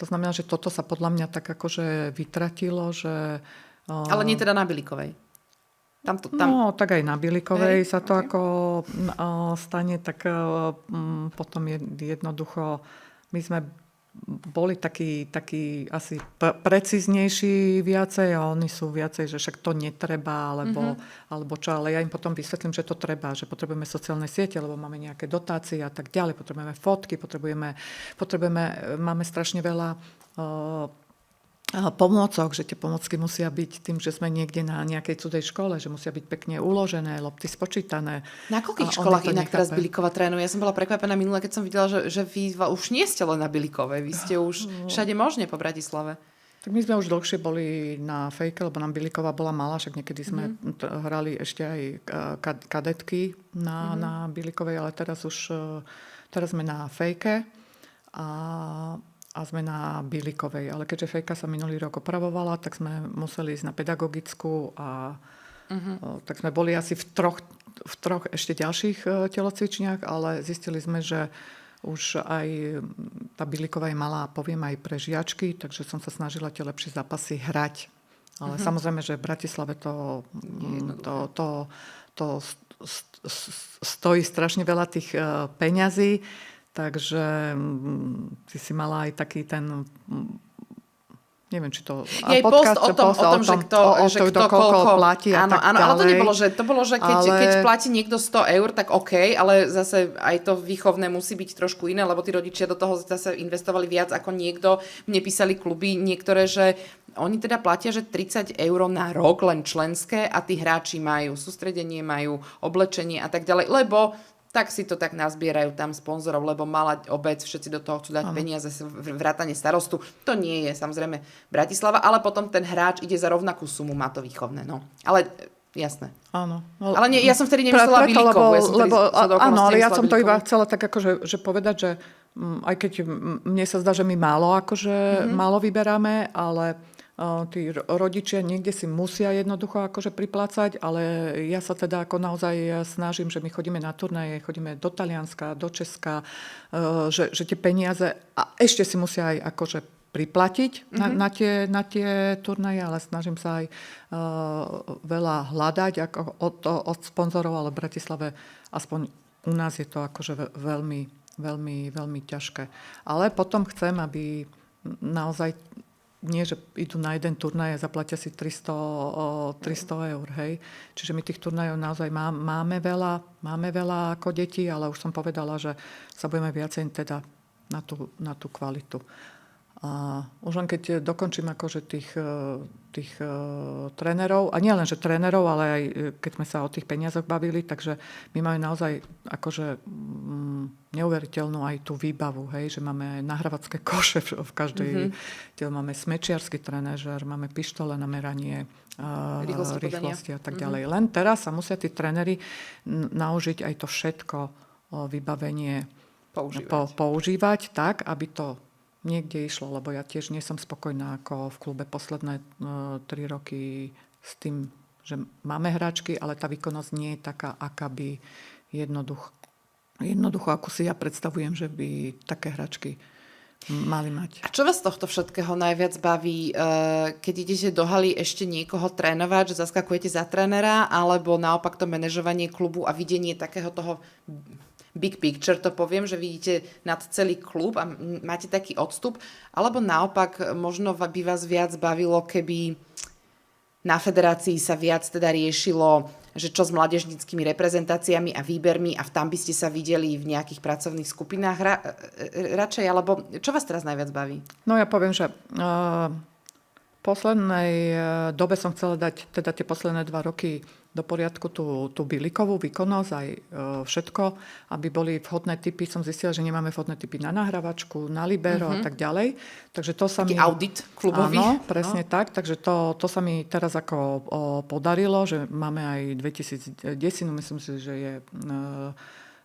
To znamená, že toto sa podľa mňa tak akože vytratilo, že... Ale nie teda na Bilikovej. Tam. No, tak aj na Bilikovej sa to ako stane, tak potom jednoducho my sme boli takí asi precíznejší viacej a oni sú viacej, že však to netreba, alebo čo, ale ja im potom vysvetlím, že to treba, že potrebujeme sociálne siete, lebo máme nejaké dotácie a tak ďalej, potrebujeme fotky, máme strašne veľa pomôcok, že tie pomôcky musia byť tým, že sme niekde na nejakej cudzej škole, že musia byť pekne uložené, lopty spočítané. Na koľkých školách inak teraz Bilikova trénuje? Ja som bola prekvapená minule, keď som videla, že vy už nie ste len na Bilikovej, vy ste už všade možne po Bratislave. Tak my sme už dlhšie boli na Fejke, lebo nám Biliková bola malá, však niekedy sme hrali ešte aj kadetky na Bilikovej, ale teraz sme na Fejke a sme na Bilikovej. Ale keďže Fejka sa minulý rok opravovala, tak sme museli ísť na pedagogickú a tak sme boli asi v troch ešte ďalších telocvičniach, ale zistili sme, že už aj tá Biliková je malá, poviem aj pre žiačky, takže som sa snažila tie lepšie zápasy hrať. Ale samozrejme, že v Bratislave to stojí strašne veľa tých peňazí. Takže ty si mala aj taký ten, neviem, či to... Je aj post o tom, že kto koľko platí a áno, tak ďalej. Ale to bolo, že keď platí niekto 100 eur, tak OK, ale zase aj to výchovné musí byť trošku iné, lebo tí rodičia do toho zase investovali viac ako niekto. Mne písali kluby niektoré, že oni teda platia, že 30 eur na rok len členské a tí hráči majú sústredenie, majú oblečenie a tak ďalej, lebo tak si to tak nazbierajú tam sponzorov, lebo malá obec, všetci do toho chcú dať peniaze, vrátane starostu. To nie je samozrejme Bratislava, ale potom ten hráč ide za rovnakú sumu, má to výchovné. No. Ale jasné. Áno. Ale nie, ja som vtedy nemyslela Bilikovú. Áno, ale ja som to iba chcela tak akože že povedať, že aj keď mne sa zdá, že my málo vyberáme, ale tí rodičia niekde si musia jednoducho akože priplácať, ale ja sa teda ako naozaj snažím, že my chodíme na turnaje, chodíme do Talianska, do Česka, že tie peniaze a ešte si musia aj akože priplatiť na tie turnaje, ale snažím sa aj veľa hľadať od sponzorov, ale v Bratislave aspoň u nás je to akože veľmi, veľmi, veľmi ťažké. Ale potom chcem, aby naozaj nie, že idú na jeden turnaj a zaplatia si 300 eur, hej. Čiže my tých turnajov naozaj máme veľa ako deti, ale už som povedala, že sa budeme viacej teda na tú kvalitu. A už len keď dokončím akože tých trénerov, a nie len, že trénerov, ale aj keď sme sa o tých peniazoch bavili, takže my máme naozaj akože neuveriteľnú aj tú výbavu, hej, že máme nahrávacké koše v každej, máme smečiarsky trenéžer, máme pištole na meranie rýchlosti a tak ďalej. Len teraz sa musia tí tréneri naučiť aj to všetko vybavenie používať tak, aby to niekde išlo, lebo ja tiež nie som spokojná ako v klube posledné 3 roky s tým, že máme hráčky, ale tá výkonnosť nie je taká, aká by jednoducho ako si ja predstavujem, že by také hráčky mali mať. A čo vás z tohto všetkého najviac baví, keď idete do haly ešte niekoho trénovať, že zaskakujete za trénera, alebo naopak to manažovanie klubu a videnie takého toho big picture, to poviem, že vidíte nad celý klub a máte taký odstup, alebo naopak možno by vás viac bavilo, keby na federácii sa viac teda riešilo, že čo s mládežníckymi reprezentáciami a výbermi a tam by ste sa videli v nejakých pracovných skupinách radšej, alebo čo vás teraz najviac baví? No ja poviem, že poslednej dobe som chcela dať teda tie posledné 2 roky do poriadku tú bilikovú výkonnosť, aj všetko, aby boli vhodné typy. Som zistila, že nemáme vhodné typy na nahrávačku, na libero a tak ďalej. Takže to sa Taký audit klubový. Áno, presne tak. Takže to sa mi teraz ako podarilo, že máme aj 2010, myslím si,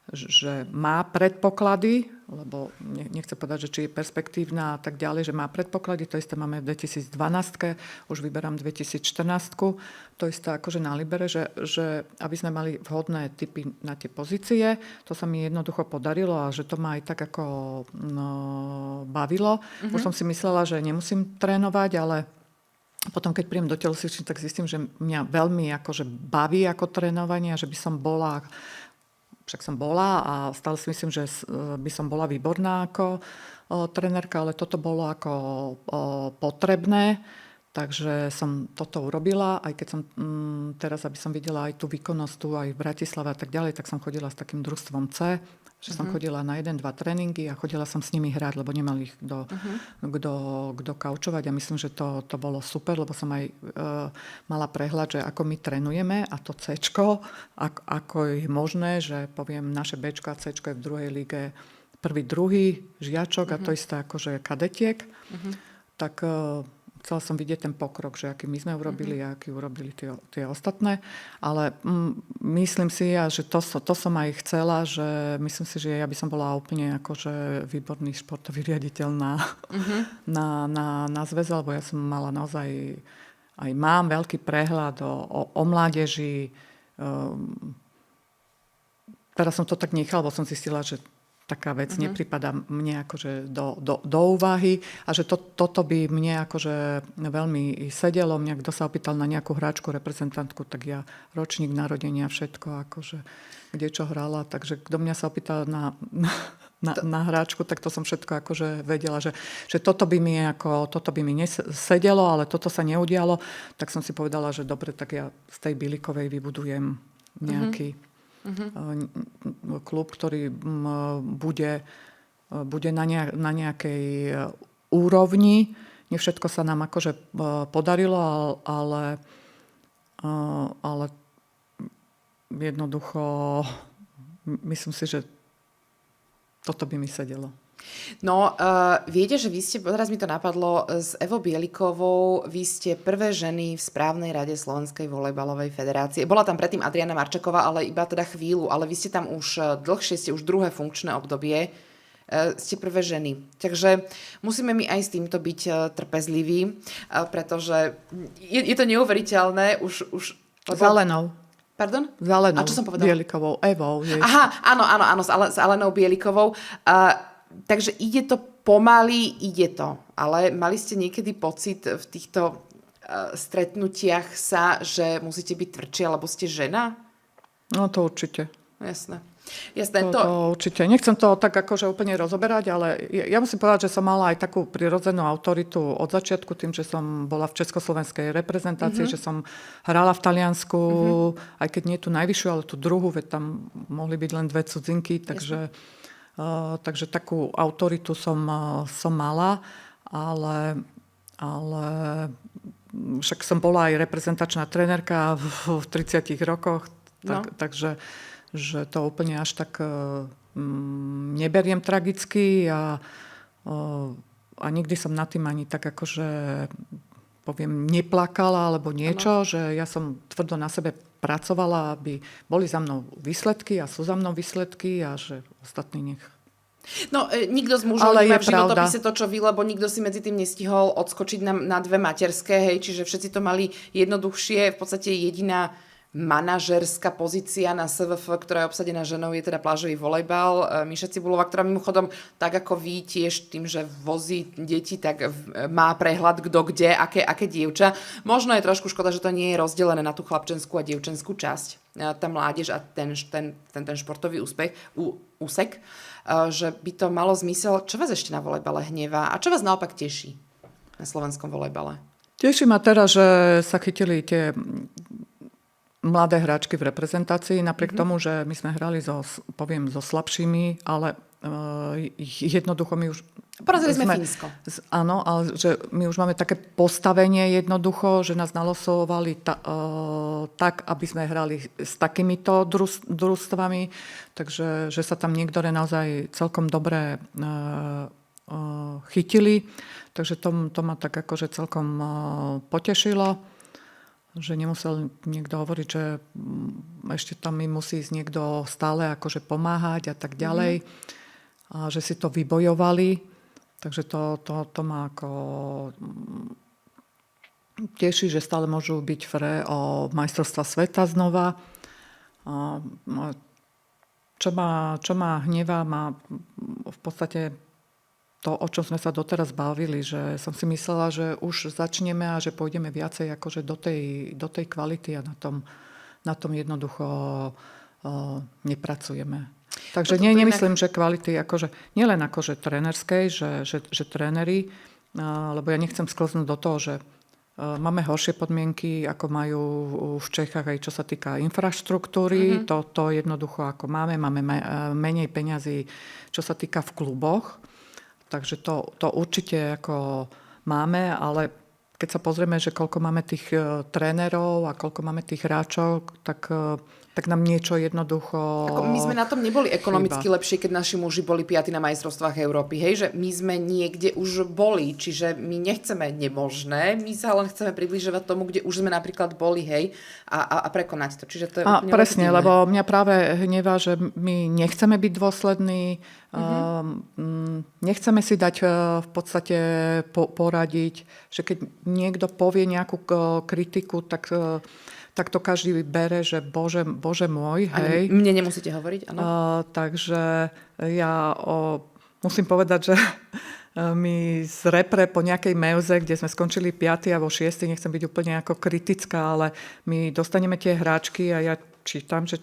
že má predpoklady, lebo nechcem povedať, že či je perspektívna a tak ďalej, že má predpoklady, to isté máme v 2012, už vyberám 2014, to isté akože na Libere, že aby sme mali vhodné typy na tie pozície, to sa mi jednoducho podarilo a že to ma aj tak ako bavilo. Už som si myslela, že nemusím trénovať, ale potom, keď príjem do telocvične, tak zistím, že mňa veľmi akože baví ako trénovanie a že by som bola, však som bola a stále si myslím, že by som bola výborná ako trenérka, ale toto bolo ako potrebné, takže som toto urobila, aj keď som teraz, aby som videla aj tú výkonnosť tu aj v Bratislave a tak ďalej, tak som chodila s takým družstvom C, že som chodila na 1-2 tréningy a chodila som s nimi hrať, lebo nemali ich kto kaučovať a myslím, že to bolo super, lebo som aj mala prehľad, že ako my trénujeme a to Cčko, ako je možné, že poviem naše Bčko a Cčko je v druhej lige prvý, druhý žiačok a to isté akože kadetiek, tak chcela som vidieť ten pokrok, že aký my sme urobili a aký urobili tie ostatné. Ale myslím si, že to som aj chcela, že myslím si, že ja by som bola úplne akože výborný športový riaditeľ na zväze, lebo ja som mala naozaj, aj mám veľký prehľad o mládeži. Teraz som to tak nechala, lebo som zistila, že taká vec nepripadá mne akože do úvahy a že toto by mne akože veľmi sedelo. Mňa kto sa opýtal na nejakú hráčku, reprezentantku, tak ja ročník narodenia, všetko akože kde čo hrala. Takže kto mňa sa opýtal na hráčku, tak to som všetko akože vedela, že toto by mi nesedelo, ale toto sa neudialo. Tak som si povedala, že dobre, tak ja z tej Bilikovej vybudujem nejaký klub, ktorý bude na nejakej úrovni. Nie všetko sa nám akože podarilo, ale jednoducho myslím si, že toto by mi sedelo. No, viete, že vy ste, teraz mi to napadlo, s Evou Bielikovou, vy ste prvé ženy v správnej rade Slovenskej volejbalovej federácie. Bola tam predtým Adriana Marčaková, ale iba teda chvíľu, ale vy ste tam už dlhšie, ste už druhé funkčné obdobie, ste prvé ženy. Takže musíme my aj s týmto byť trpezliví, pretože je to neuveriteľné už... Zelenou. Pardon? Zelenou A čo som povedala? Bielikovou, Evou. Aha, áno, s Alenou Bielikovou. Takže ide to pomaly, ide to. Ale mali ste niekedy pocit v týchto stretnutiach že musíte byť tvrdšia, lebo ste žena? No to určite. Jasné. To určite. Nechcem to tak akože úplne rozoberať, ale ja musím povedať, že som mala aj takú prirodzenú autoritu od začiatku, tým, že som bola v československej reprezentácii, že som hrala v Taliansku, aj keď nie tú najvyššiu, ale tú druhú, veď tam mohli byť len 2 cudzinky, takže takú autoritu som mala, ale však som bola aj reprezentačná trénerka v 30 rokoch, takže že to úplne až tak neberiem tragicky a nikdy som nad tým ani tak akože poviem neplakala alebo niečo, že ja som tvrdo na sebe pracovala, aby boli za mnou výsledky a sú za mnou výsledky a že ostatní nech. No, nikto z mužov nemá v životopise to, čo vy, lebo nikto si medzi tým nestihol odskočiť na 2 materské, hej, čiže všetci to mali jednoduchšie, v podstate jediná manažerská pozícia na SVF, ktorá je obsadená ženou, je teda plážový volejbal. Míša Cibulová, ktorá mimochodom, tak ako vy tiež tým, že vozí deti, tak má prehľad kto kde, aké dievča. Možno je trošku škoda, že to nie je rozdelené na tú chlapčenskú a dievčenskú časť. Tá mládež a ten športový úsek, že by to malo zmysel. Čo vás ešte na volejbale hnevá a čo vás naopak teší na slovenskom volejbale? Teší ma teraz, že sa chytili tie mladé hráčky v reprezentácii, napriek tomu, že my sme hrali so slabšími, ale jednoducho my už... Porazili sme Fínsko. Áno, ale že my už máme také postavenie jednoducho, že nás nalosovali tak, aby sme hrali s takýmito družstvami, takže že sa tam niektoré naozaj celkom dobre chytili. Takže to ma tak akože celkom potešilo, že nemusel niekto hovoriť, že ešte tam mi musí ísť niekto stále akože pomáhať a tak ďalej. A že si to vybojovali. Takže to ma ako teší, že stále môžu byť v hre o majstrovstva sveta znova. Čo ma hnevá, má v podstate to, o čom sme sa doteraz bavili, že som si myslela, že už začneme a že pôjdeme viacej akože do tej kvality a na tom jednoducho nepracujeme. Takže nemyslím, že kvality akože, nielen akože trénerskej, že tréneri, lebo ja nechcem sklznúť do toho, že máme horšie podmienky, ako majú v Čechách aj čo sa týka infraštruktúry. To jednoducho ako máme menej peňazí, čo sa týka v kluboch. Takže to určite ako máme, ale keď sa pozrieme, že koľko máme tých trénerov a koľko máme tých hráčov, tak nám niečo jednoducho my sme na tom neboli ekonomicky chýba. lepšie, keď naši muži boli 5. na majstrovstvách Európy. Hej, že my sme niekde už boli, čiže my nechceme nemožné, my sa len chceme približovať tomu, kde už sme napríklad boli, hej, a prekonať to. Čiže to je úplne presne, legitímne. lebo mňa práve hnevá, že my nechceme byť dôslední, nechceme si dať v podstate poradiť, že keď niekto povie nejakú kritiku, tak to každý bere, že bože môj, hej. Mne nemusíte hovoriť, áno. Takže ja musím povedať, že my z repre po nejakej meuze, kde sme skončili 5. alebo 6., nechcem byť úplne ako kritická, ale my dostaneme tie hráčky a ja čítam, že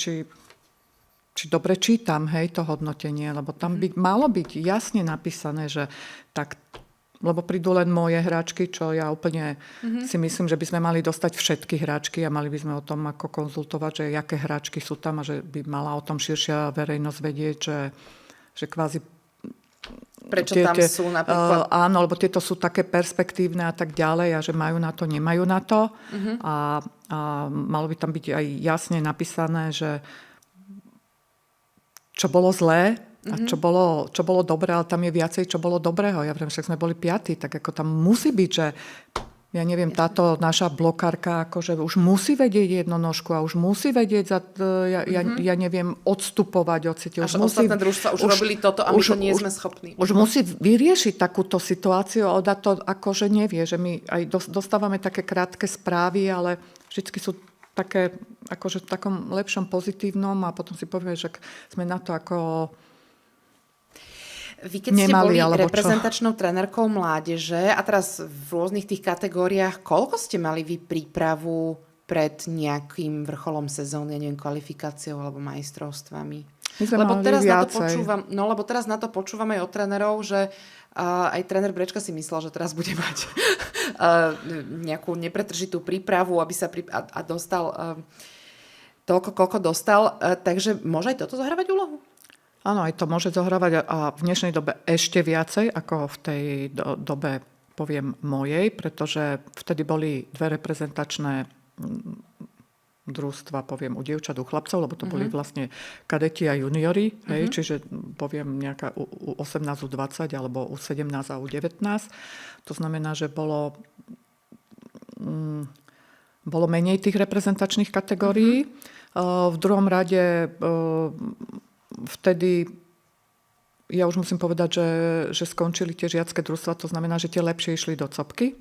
či dobre čítam, hej, to hodnotenie, lebo tam by malo byť jasne napísané, že tak, lebo prídu len moje hráčky, čo ja úplne si myslím, že by sme mali dostať všetky hráčky a mali by sme o tom ako konzultovať, že aké hráčky sú tam a že by mala o tom širšia verejnosť vedieť, že kvázi prečo tam sú napríklad? Áno, lebo tieto sú také perspektívne a tak ďalej a že majú na to, nemajú na to. A malo by tam byť aj jasne napísané, že čo bolo zlé a čo bolo dobré, ale tam je viacej, čo bolo dobrého. Ja viem, však sme boli 5, tak ako tam musí byť, že ja neviem, táto naša blokárka akože už musí vedieť jednonožku a už musí vedieť, ja neviem, odstupovať od siete. Až ostatné družstva už robili toto a my to nie sme schopní. Už musí vyriešiť takúto situáciu a Oda to akože nevie, že my aj dostávame také krátke správy, ale vždycky sú také akože v takom lepšom pozitívnom a potom si povieme, že sme na to ako Vy keď ste boli reprezentačnou trénerkou mládeže a teraz v rôznych tých kategóriách, koľko ste mali vy prípravu pred nejakým vrcholom sezóny, neviem, kvalifikáciou alebo majstrovstvami? Lebo teraz na to počúvam aj od trénerov, že aj tréner Brečka si myslel, že teraz bude mať nejakú nepretržitú prípravu, aby sa a dostal toľko, koľko dostal. Takže môže aj toto zohrávať úlohu? Áno, aj to môže zohrávať a v dnešnej dobe ešte viacej ako v tej dobe, poviem, mojej, pretože vtedy boli 2 reprezentačné družstva, poviem, u dievčat, u chlapcov, lebo to boli vlastne kadeti a juniori, hej, čiže poviem nejaká u 18, u 20 alebo u 17 a u 19. To znamená, že bolo menej tých reprezentačných kategórií. V druhom rade vtedy ja už musím povedať, že skončili tie žiacké družstva, to znamená, že tie lepšie išli do Copky.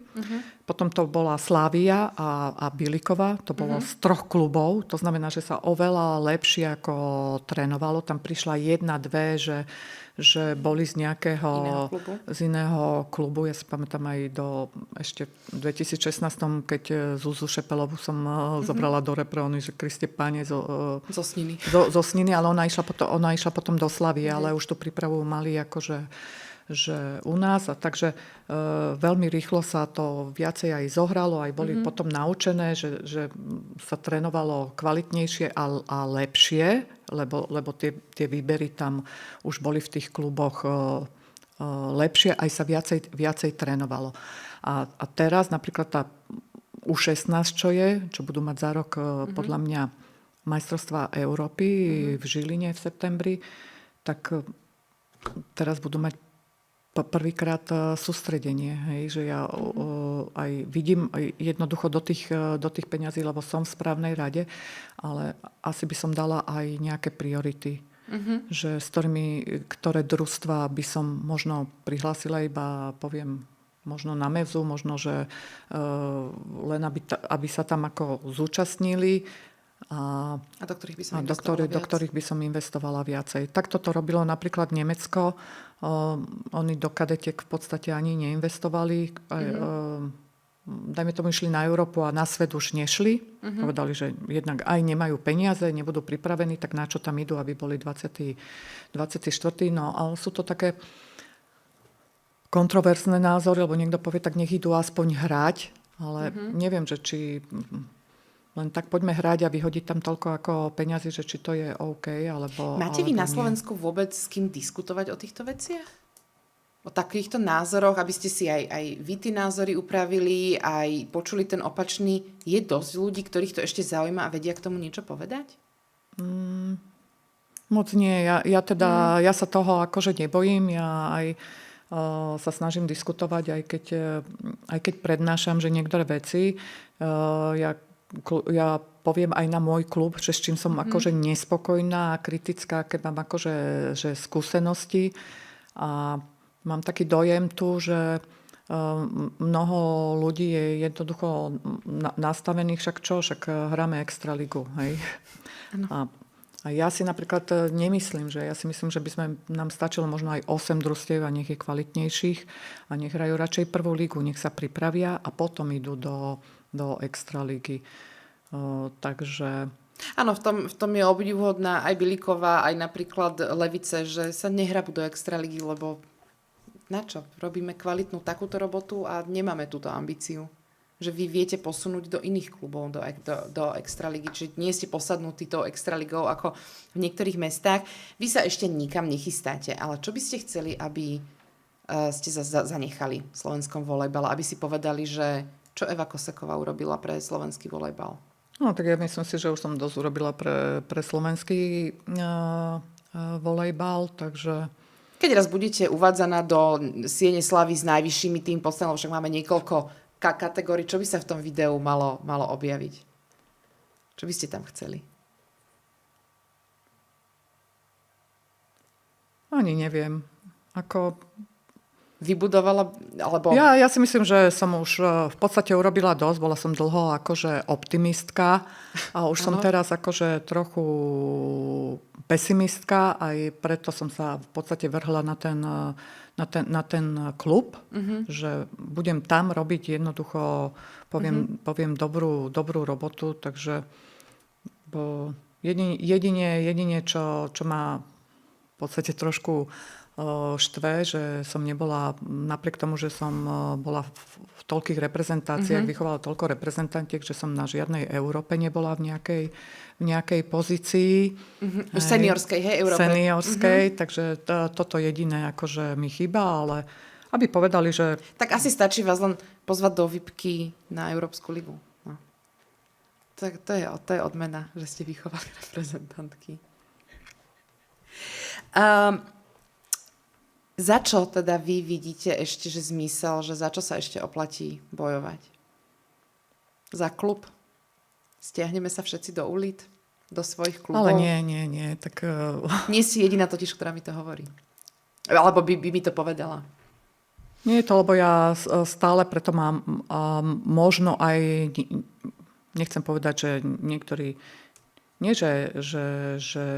Potom to bola Slávia a Bílikova, to bolo z 3 klubov, to znamená, že sa oveľa lepšie ako trénovalo. Tam prišla 1-2, že boli z iného klubu. Ja si pamätám aj ešte v 2016, keď Zuzu Šepelovú som zobrala do repróny, že Kriste Páne zo Sniny, ale ona išla potom do Slavy, ale už tú prípravu mali akože že u nás. A takže veľmi rýchlo sa to viacej aj zohralo, aj boli potom naučené, že sa trénovalo kvalitnejšie a lepšie, lebo tie výbery tam už boli v tých kluboch lepšie, aj sa viacej trénovalo. A teraz napríklad tá U16, čo budú mať za rok podľa mňa majstrovstvá Európy v Žiline v septembri, tak teraz budú mať prvýkrát sústredenie. Hej, že ja aj vidím jednoducho do tých peňazí, lebo som v správnej rade, ale asi by som dala aj nejaké priority. Že ktoré družstva by som možno prihlásila, iba poviem možno na mezu, možno, že len aby sa tam ako zúčastnili a do ktorých by som do ktorých by som investovala viacej. Takto to robilo napríklad Nemecko. Oni do kadetiek v podstate ani neinvestovali. Dajme tomu, išli na Európu a na svet už nešli. Povedali, že jednak aj nemajú peniaze, nebudú pripravení, tak na čo tam idú, aby boli 24. No ale sú to také kontroverzné názory, lebo niekto povie, tak nech idú aspoň hrať, ale neviem, že či len tak poďme hrať a vyhodiť tam toľko ako peňazí, že či to je OK, alebo máte vy na nie. Slovensku vôbec s kým diskutovať o týchto veciach? O takýchto názoroch, aby ste si aj vy tie názory upravili, aj počuli ten opačný. Je dosť ľudí, ktorých to ešte zaujíma a vedia k tomu niečo povedať? Moc nie. Ja sa toho akože nebojím. Ja aj sa snažím diskutovať, aj keď prednášam, že niektoré veci ja poviem aj na môj klub, že s čím som akože nespokojná a kritická, keď mám akože že skúsenosti. A mám taký dojem tu, že mnoho ľudí je jednoducho nastavených, však hráme extraligu. Hej? A ja si napríklad nemyslím, ja si myslím, že nám stačilo možno aj 8 družstiev a nech je kvalitnejších a nech hrajú radšej prvú ligu, nech sa pripravia a potom idú do extraligy. Takže... Áno, v tom je obdivuhodná aj Bilíková, aj napríklad Levice, že sa nehrabú do extraligy, lebo na čo? Robíme kvalitnú takúto robotu a nemáme túto ambíciu. Že vy viete posunúť do iných klubov, do extraligy. Čiže nie ste posadnutí tou extraligou ako v niektorých mestách. Vy sa ešte nikam nechystáte, ale čo by ste chceli, aby ste zanechali v slovenskom volejbale? Aby si povedali, že čo Eva Koseková urobila pre slovenský volejbal? No tak ja myslím si, že už som dosť urobila pre slovenský volejbal, takže... Keď raz budete uvádzaná do Siene slávy s najvyššími tým posledným, však máme niekoľko kategórií, čo by sa v tom videu malo objaviť? Čo by ste tam chceli? Ani neviem. Vybudovala, alebo... Ja si myslím, že som už v podstate urobila dosť. Bola som dlho akože optimistka a už som teraz akože trochu pesimistka. Aj preto som sa v podstate vrhla na ten klub, že budem tam robiť jednoducho, poviem dobrú robotu. Takže jedine čo ma v podstate trošku štve, že som nebola, napriek tomu, že som bola v toľkých reprezentáciách, vychovala toľko reprezentantiek, že som na žiadnej Európe nebola v nejakej pozícii. Seniorskej, hej, Európe. Seniorskej, takže toto jediné akože mi chýba, ale aby povedali, že... Tak asi stačí vás len pozvať do VIPky na Európsku ligu. No. Tak to je odmena, že ste vychovali reprezentantky. Za čo teda vy vidíte ešte, že zmysel, že za čo sa ešte oplatí bojovať? Za klub? Stiahneme sa všetci do ulic? Do svojich klubov? Ale nie. Tak... Nie si jediná totiž, ktorá mi to hovorí. Alebo by mi to povedala. Nie je to, lebo ja stále preto mám možno aj... Nechcem povedať, že niektorí... Nie, že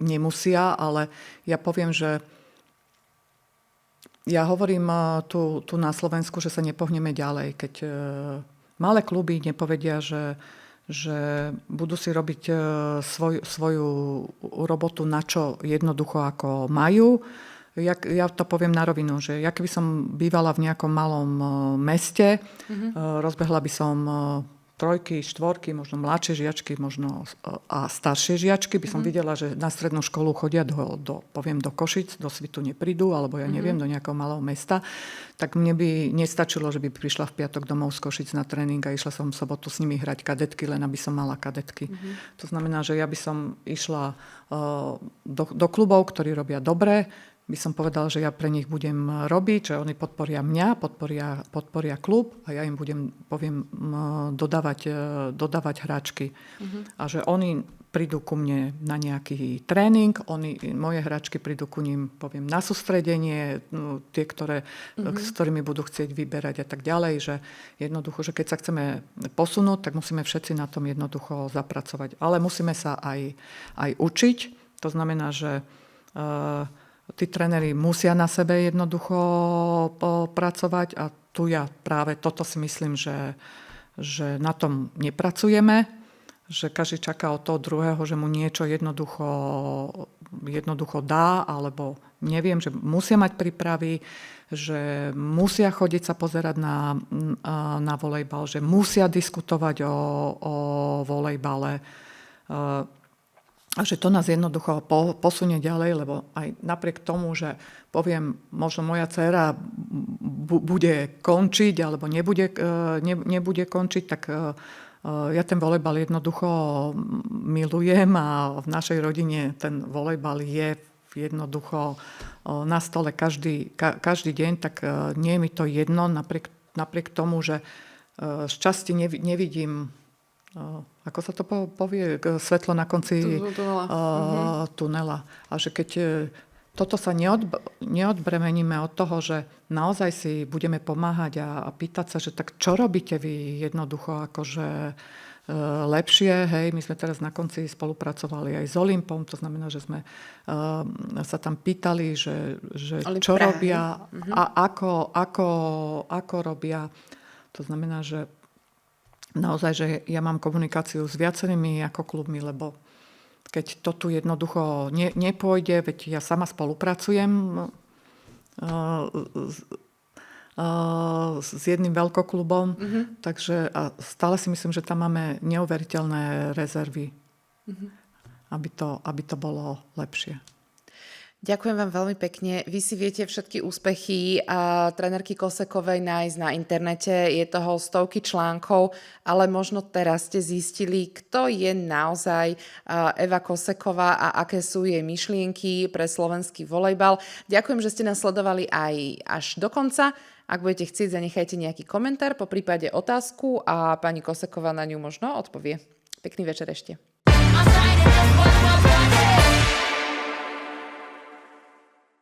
nemusia, ale ja poviem, že ja hovorím tu na Slovensku, že sa nepohneme ďalej. Keď malé kluby nepovedia, že že budú si robiť svoju robotu na čo jednoducho ako majú. Ja to poviem na rovinu, že ja keby som bývala v nejakom malom meste, rozbehla by som trojky, štvorky, možno mladšie žiačky, možno a staršie žiačky, by som videla, že na strednú školu chodia do Košic, do Svitu neprídu, alebo ja neviem, do nejakého malého mesta, tak mne by nestačilo, že by prišla v piatok domov z Košic na tréning a išla som v sobotu s nimi hrať kadetky, len aby som mala kadetky. To znamená, že ja by som išla do klubov, ktorí robia dobre, by som povedal, že ja pre nich budem robiť, že oni podporia mňa, podporia klub a ja im poviem dodávať hráčky. A že oni prídu ku mne na nejaký tréning, moje hráčky prídu ku ním, poviem, na sústredenie, tie, s ktorými budú chcieť vyberať a tak ďalej, že jednoducho, že keď sa chceme posunúť, tak musíme všetci na tom jednoducho zapracovať. Ale musíme sa aj učiť, to znamená, že tí tréneri musia na sebe jednoducho pracovať a tu ja práve toto si myslím, že na tom nepracujeme, že každý čaká od toho druhého, že mu niečo jednoducho dá, alebo neviem, že musia mať prípravy, že musia chodiť sa pozerať na volejbal, že musia diskutovať o volejbale. A že to nás jednoducho posunie ďalej, lebo aj napriek tomu, že poviem, možno moja dcéra bude končiť alebo nebude končiť, tak ja ten volejbal jednoducho milujem a v našej rodine ten volejbal je jednoducho na stole každý deň, tak nie je mi to jedno, napriek tomu, že šťastie nevidím, ako sa to povie, svetlo na konci tunela. A že keď toto sa neodbremeníme od toho, že naozaj si budeme pomáhať a pýtať sa, že tak čo robíte vy jednoducho akože lepšie. Hej, my sme teraz na konci spolupracovali aj s Olympom, to znamená, že sme sa tam pýtali, že čo robia a ako robia. To znamená, že naozaj, že ja mám komunikáciu s viacerými ako klubmi, lebo keď to tu jednoducho nepôjde, veď ja sama spolupracujem s jedným veľkoklubom, takže a stále si myslím, že tam máme neuveriteľné rezervy, aby to bolo lepšie. Ďakujem vám veľmi pekne. Vy si viete všetky úspechy trénerky Kosekovej nájsť na internete. Je toho stovky článkov, ale možno teraz ste zistili, kto je naozaj Eva Koseková a aké sú jej myšlienky pre slovenský volejbal. Ďakujem, že ste nás sledovali aj až do konca. Ak budete chcieť, zanechajte nejaký komentár, poprípade otázku a pani Koseková na ňu možno odpovie. Pekný večer ešte.